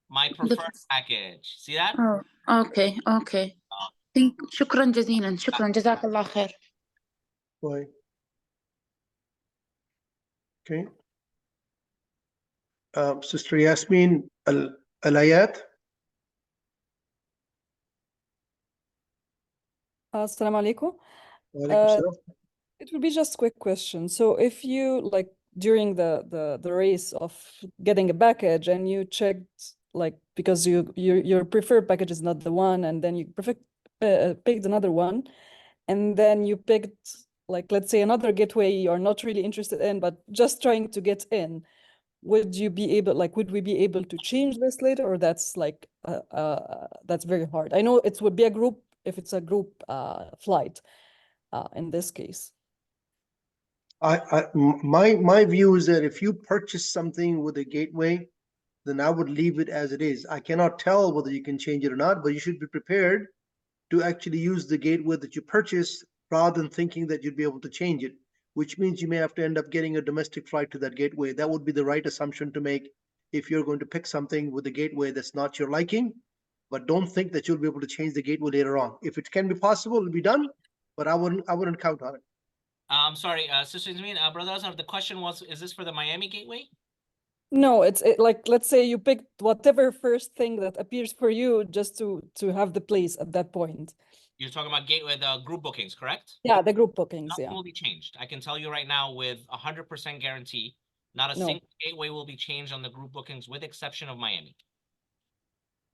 My preferred package. See that? Oh, okay. شكرا جزيلا شكرا جزاك الله خير. Why? Okay. Sister Yasmin Alayat. Assalamu alaikum. Walaikum salam. It will be just quick question. So if you like during the race of getting a package and you checked like because your preferred package is not the one and then you picked another one and then you picked like let's say another gateway you're not really interested in but just trying to get in, would we be able to change this later, or that's like that's very hard? I know it would be a group if it's a group flight in this case. My view is that if you purchase something with a gateway, then I would leave it as it is. I cannot tell whether you can change it or not, but you should be prepared to actually use the gateway that you purchased rather than thinking that you'd be able to change it, which means you may have to end up getting a domestic flight to that gateway. That would be the right assumption to make if you're going to pick something with a gateway that's not your liking, but don't think that you'll be able to change the gateway later on. If it can be possible, it'll be done, but I wouldn't count on it. I'm sorry, Sister Yasmin, Brother Azhar, the question was, is this for the Miami gateway? No, it's like let's say you picked whatever first thing that appears for you just to have the place at that point. You're talking about gateway, the group bookings, correct? Yeah, the group bookings. Nothing Yeah. will be changed. I can tell you right now with 100% guarantee, not a No. single gateway will be changed on the group bookings with exception of Miami.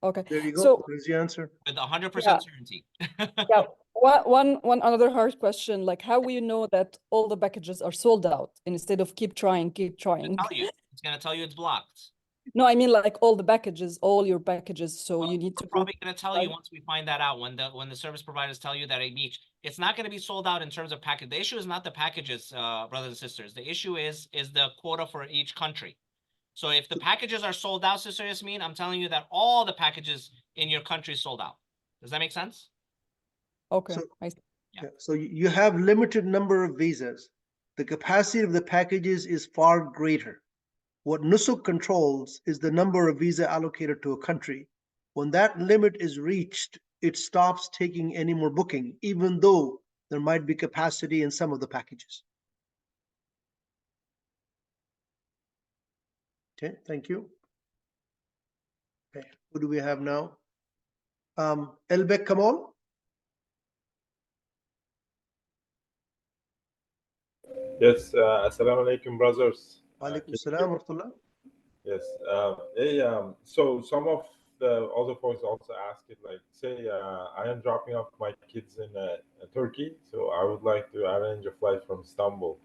Okay. There you go. So There's the answer. With 100% Yeah. certainty. yeah, one another hard question, like how will you know that all the packages are sold out instead of keep trying? It's gonna tell you it's blocked. No, I mean like all your packages. So you need to We're probably gonna tell you once we find that out, when the service providers tell you that it's not gonna be sold out in terms of package. The issue is not the packages, brothers and sisters. The issue is the quota for each country. So if the packages are sold out, Sister Yasmin, I'm telling you that all the packages in your country is sold out. Does that make sense? Okay. So you have limited number of visas. The capacity of the packages is far greater. What Nusuk controls is the number of visa allocated to a country. When that limit is reached, it stops taking any more booking, even though there might be capacity in some of the packages. Okay, thank you. Okay, who do we have now? Elbek Kamal. Yes, assalamu alaikum, brothers. Alaikum salam wa rahmatullah. Yes, so some of the other folks also ask it, like, say, I am dropping off my kids in Turkey, so I would like to arrange a flight from Istanbul.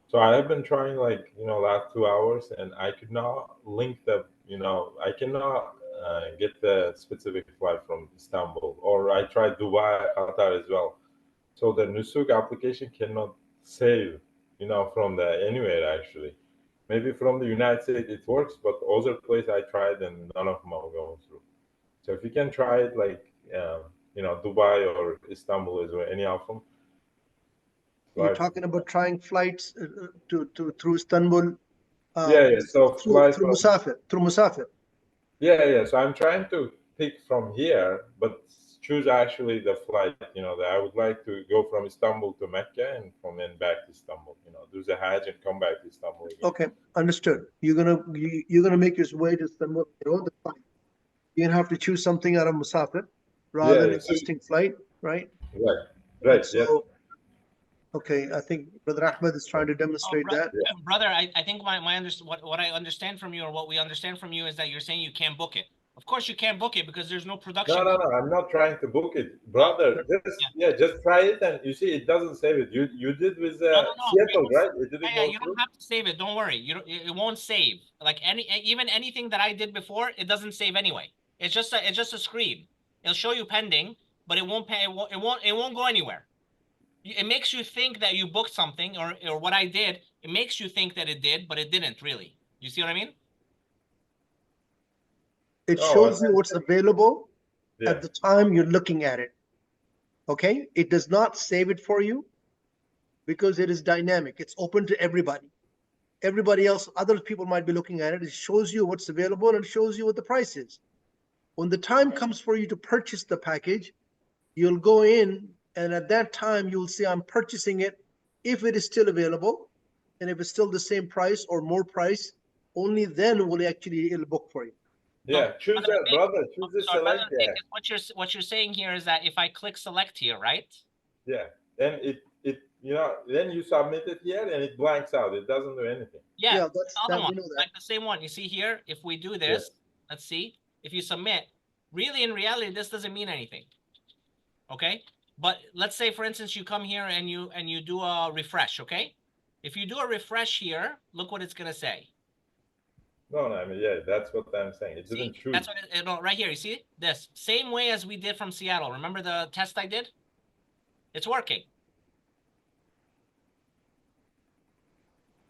So I have been trying, like, last 2 hours, and I could not link I cannot get the specific flight from Istanbul, or I tried Dubai, Qatar as well. So the Nusuk application cannot save, from anywhere actually. Maybe from the United States it works, but other place I tried and none of them are going through. So if you can try it, like, Dubai or Istanbul, is there any of them? You're talking about trying flights through Istanbul. Yeah. So through Musafir. Yeah. So I'm trying to pick from here, but choose actually the flight. That I would like to go from Istanbul to Mecca and from then back to Istanbul. Do the Hajj and come back to Istanbul again. Okay, understood. You're gonna make your way to Istanbul. That's fine. You're gonna have to choose something out of Musafir rather than existing flight, right? Right. So, yes. Okay, I think Brother Ahmed is trying to demonstrate that. Brother, I think what I understand from you, or what we understand from you, is that you're saying you can't book it. Of course you can't book it because there's no production. No, I'm not trying to book it, brother. Just try it, and you see it doesn't save it. You did with Seattle, right? It didn't go you don't have to save it. Don't worry. It won't save. Like anything that I did before, it doesn't save anyway. It's just a screen. It'll show you pending, but it won't pay. It won't go anywhere. It makes you think that you booked something, or what I did. It makes you think that it did, but it didn't really. You see what I mean? It shows you what's available at the time you're looking at it. Okay, it does not save it for you because it is dynamic. It's open to everybody. Everybody else, other people might be looking at it. It shows you what's available and it shows you what the price is. When the time comes for you to purchase the package, you'll go in, and at that time you'll see I'm purchasing it if it is still available, and if it's still the same price or more price, only then will it'll book for you. Yeah, choose that, brother. Choose the So select. Yeah. what you're saying here is that if I click select here, right? Yeah. Then then you submit it here and it blanks out. It doesn't do anything. Yeah, that's the other we one, know that. like the same one. You see here, if we do this, let's see, if you submit, really in reality, this doesn't mean anything. Okay, but let's say, for instance, you come here and you do a refresh. Okay, if you do a refresh here, look what it's gonna say. No, I mean, yeah, that's what I'm saying. It didn't choose. That's what no, right here. You see this same way as we did from Seattle. Remember the test I did? It's working.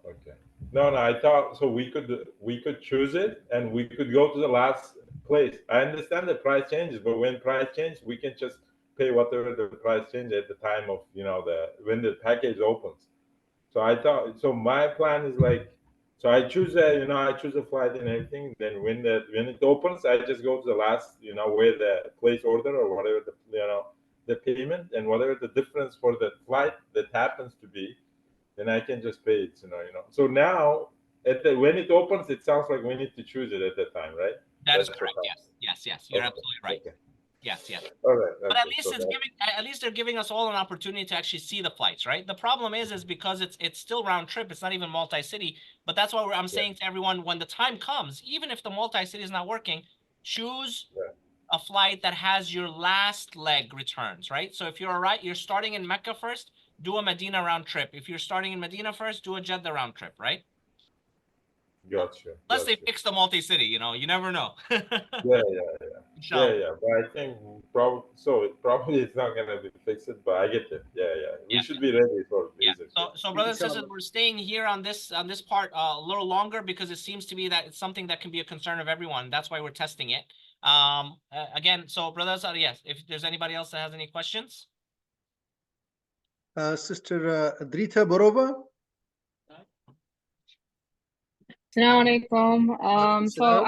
Okay. No, I thought so. We could choose it and we could go to the last place. I understand the price changes, but when price changes, we can just pay whatever the price change at the time of when the package opens. So I thought so. My plan is like, so I choose I choose a flight and everything. Then when it opens, I just go to the last where the place order or whatever the payment and whatever the difference for the flight that happens to be. Then I can just pay it, So now, when it opens, it sounds like we need to choose it at that time, right? That is correct. Yes. You're absolutely right. Okay. Yes. All right. But at least at least they're giving us all an opportunity to actually see the flights, right? The problem is because it's still round trip. It's not even multi-city. But that's why I'm saying to everyone, when the time comes, even if the multi-city is not working, choose a flight that has your last leg returns, right? So if you're starting in Mecca first, do a Medina round trip. If you're starting in Medina first, do a Jeddah round trip, right? Gotcha. Unless they fix the multi-city, you never know. Yeah. But I think probably it's not gonna be fixed, but I get it. Yeah. We should be ready for visitors. So brothers and sisters, we're staying here on this part a little longer because it seems to be that it's something that can be a concern of everyone. That's why we're testing it. Again, so brothers, yes, if there's anybody else that has any questions. Sister Adrita Borova. Assalamu alaikum. So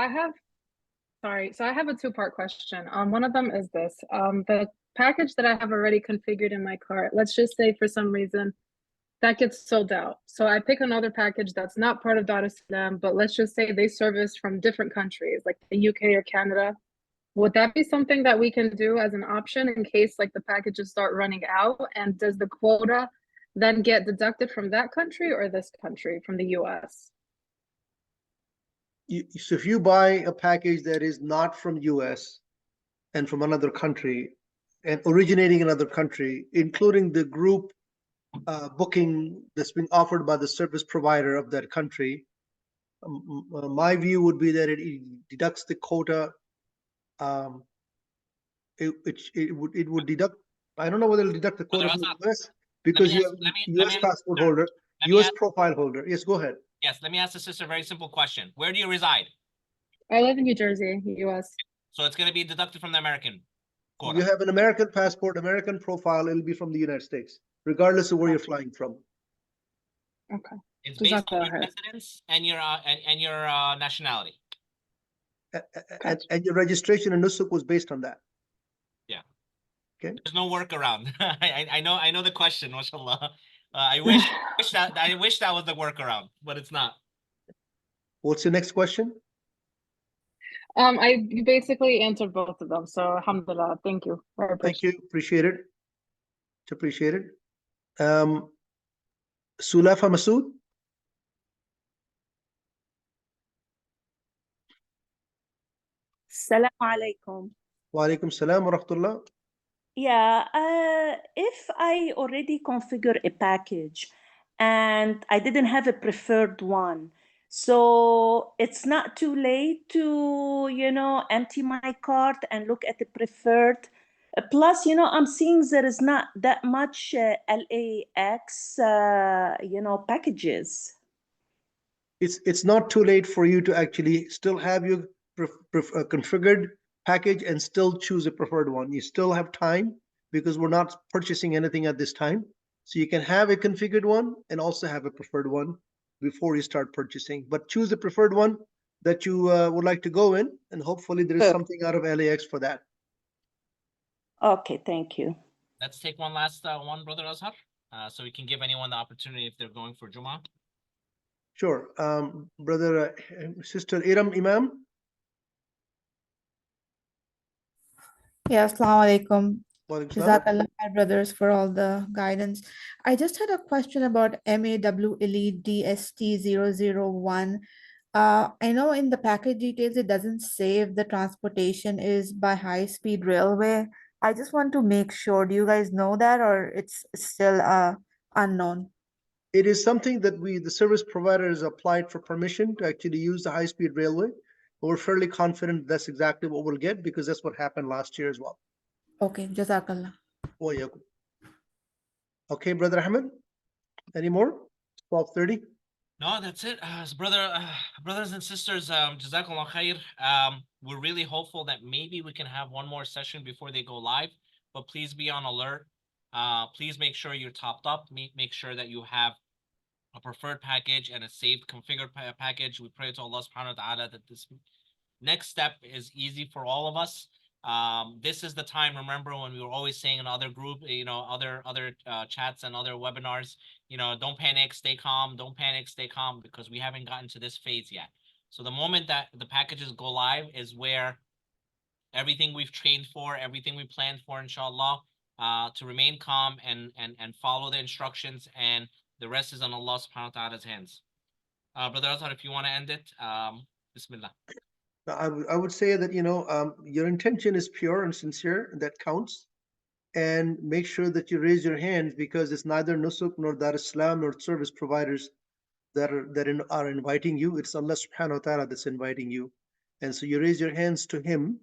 I have a two-part question. One of them is this. The package that I have already configured in my cart, let's just say for some reason that gets sold out. So I pick another package that's not part of Dar es Salaam, but let's just say they service from different countries, like the UK or Canada. Would that be something that we can do as an option in case like the packages start running out? And does the quota then get deducted from that country or this country, from the US? So if you buy a package that is not from US and from another country and originating in another country, including the group booking that's being offered by the service provider of that country, my view would be that it deducts the quota. It would deduct. I don't know whether it'll deduct the quota from the US because you have US passport holder, US profile holder. Yes, go ahead. Yes, let me ask the sister a very simple question. Where do you reside? I live in New Jersey, US. So it's going to be deducted from the American quota. You have an American passport, American profile, it'll be from the United States, regardless of where you're flying from. Okay. It's based on your residence and your nationality. And your registration in Nusuk was based on that. Yeah. Okay. There's no workaround. I know the question, mashallah. I wish that was the workaround, but it's not. What's your next question? You basically answered both of them. So alhamdulillah, thank you. Thank you. Appreciate it. Appreciate it. Sulafa Masood. Assalamu alaikum. Wa alaikum salam wa rahmatullah. Yeah, if I already configure a package and I didn't have a preferred one, so it's not too late to, empty my cart and look at the preferred. Plus, I'm seeing there is not that much LAX, packages. It's not too late for you to actually still have your configured package and still choose a preferred one. You still have time because we're not purchasing anything at this time. So you can have a configured one and also have a preferred one before you start purchasing. But choose the preferred one that you would like to go in, and hopefully there is something out of LAX for that. Okay, thank you. Let's take one last one, Brother Azhar, so we can give anyone the opportunity if they're going for Jummah. Sure. Brother, Sister Iram Imam. Yeah, assalamu alaikum. Walaikum salam. Jazakallah khair, brothers, for all the guidance. I just had a question about MAWLE DST001. I know in the package details it doesn't say if the transportation is by high-speed railway. I just want to make sure. Do you guys know that, or it's still unknown? It is something that the service providers applied for permission to actually use the high-speed railway. We're fairly confident that's exactly what we'll get because that's what happened last year as well. Okay, Jazakallah. Okay, Brother Ahmed, any more? 12:30. No, that's it. Brothers and sisters, Jazakallah khair. We're really hopeful that maybe we can have one more session before they go live, but please be on alert. Please make sure you're topped up. Make sure that you have a preferred package and a saved configured package. We pray to Allah subhanahu wa ta'ala that this next step is easy for all of us. This is the time, remember when we were always saying in other group, other chats and other webinars, don't panic, stay calm, don't panic, stay calm, because we haven't gotten to this phase yet. So the moment that the packages go live is where everything we've trained for, everything we planned for, inshallah, to remain calm and follow the instructions, and the rest is on Allah subhanahu wa ta'ala's hands. Brother Azhar, if you want to end it, Bismillah. I would say that, your intention is pure and sincere, and that counts. And make sure that you raise your hands, because it's neither Nusuk nor Dar Islam nor service providers that are inviting you. It's Allah subhanahu wa ta'ala that's inviting you. And so you raise your hands to Him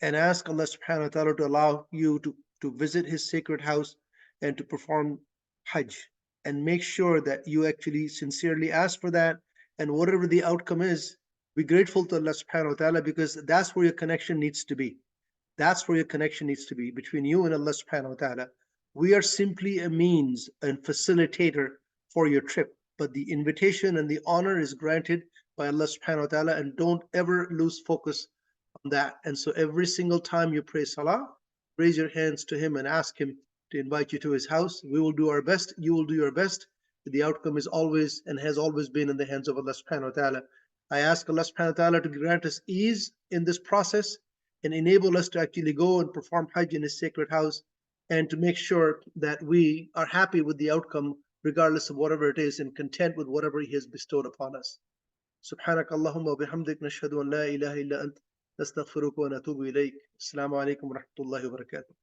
and ask Allah subhanahu wa ta'ala to allow you to visit His sacred house and to perform Hajj. And make sure that you actually sincerely ask for that. And whatever the outcome is, be grateful to Allah subhanahu wa ta'ala, because that's where your connection needs to be. That's where your connection needs to be, between you and Allah subhanahu wa ta'ala. We are simply a means and facilitator for your trip, but the invitation and the honor is granted by Allah subhanahu wa ta'ala, and don't ever lose focus on that. And so every single time you pray salah, raise your hands to Him and ask Him to invite you to His house. We will do our best, you will do your best. The outcome is always and has always been in the hands of Allah subhanahu wa ta'ala. I ask Allah subhanahu wa ta'ala to grant us ease in this process and enable us to actually go and perform Hajj in His sacred house, and to make sure that we are happy with the outcome regardless of whatever it is, and content with whatever He has bestowed upon us. Subhanak Allahumma wa bihamdik, nashhadu an la ilaha illa ant, nastaghfiruka wa natubu ilayk. Assalamu alaikum wa rahmatullahi wa barakatuh.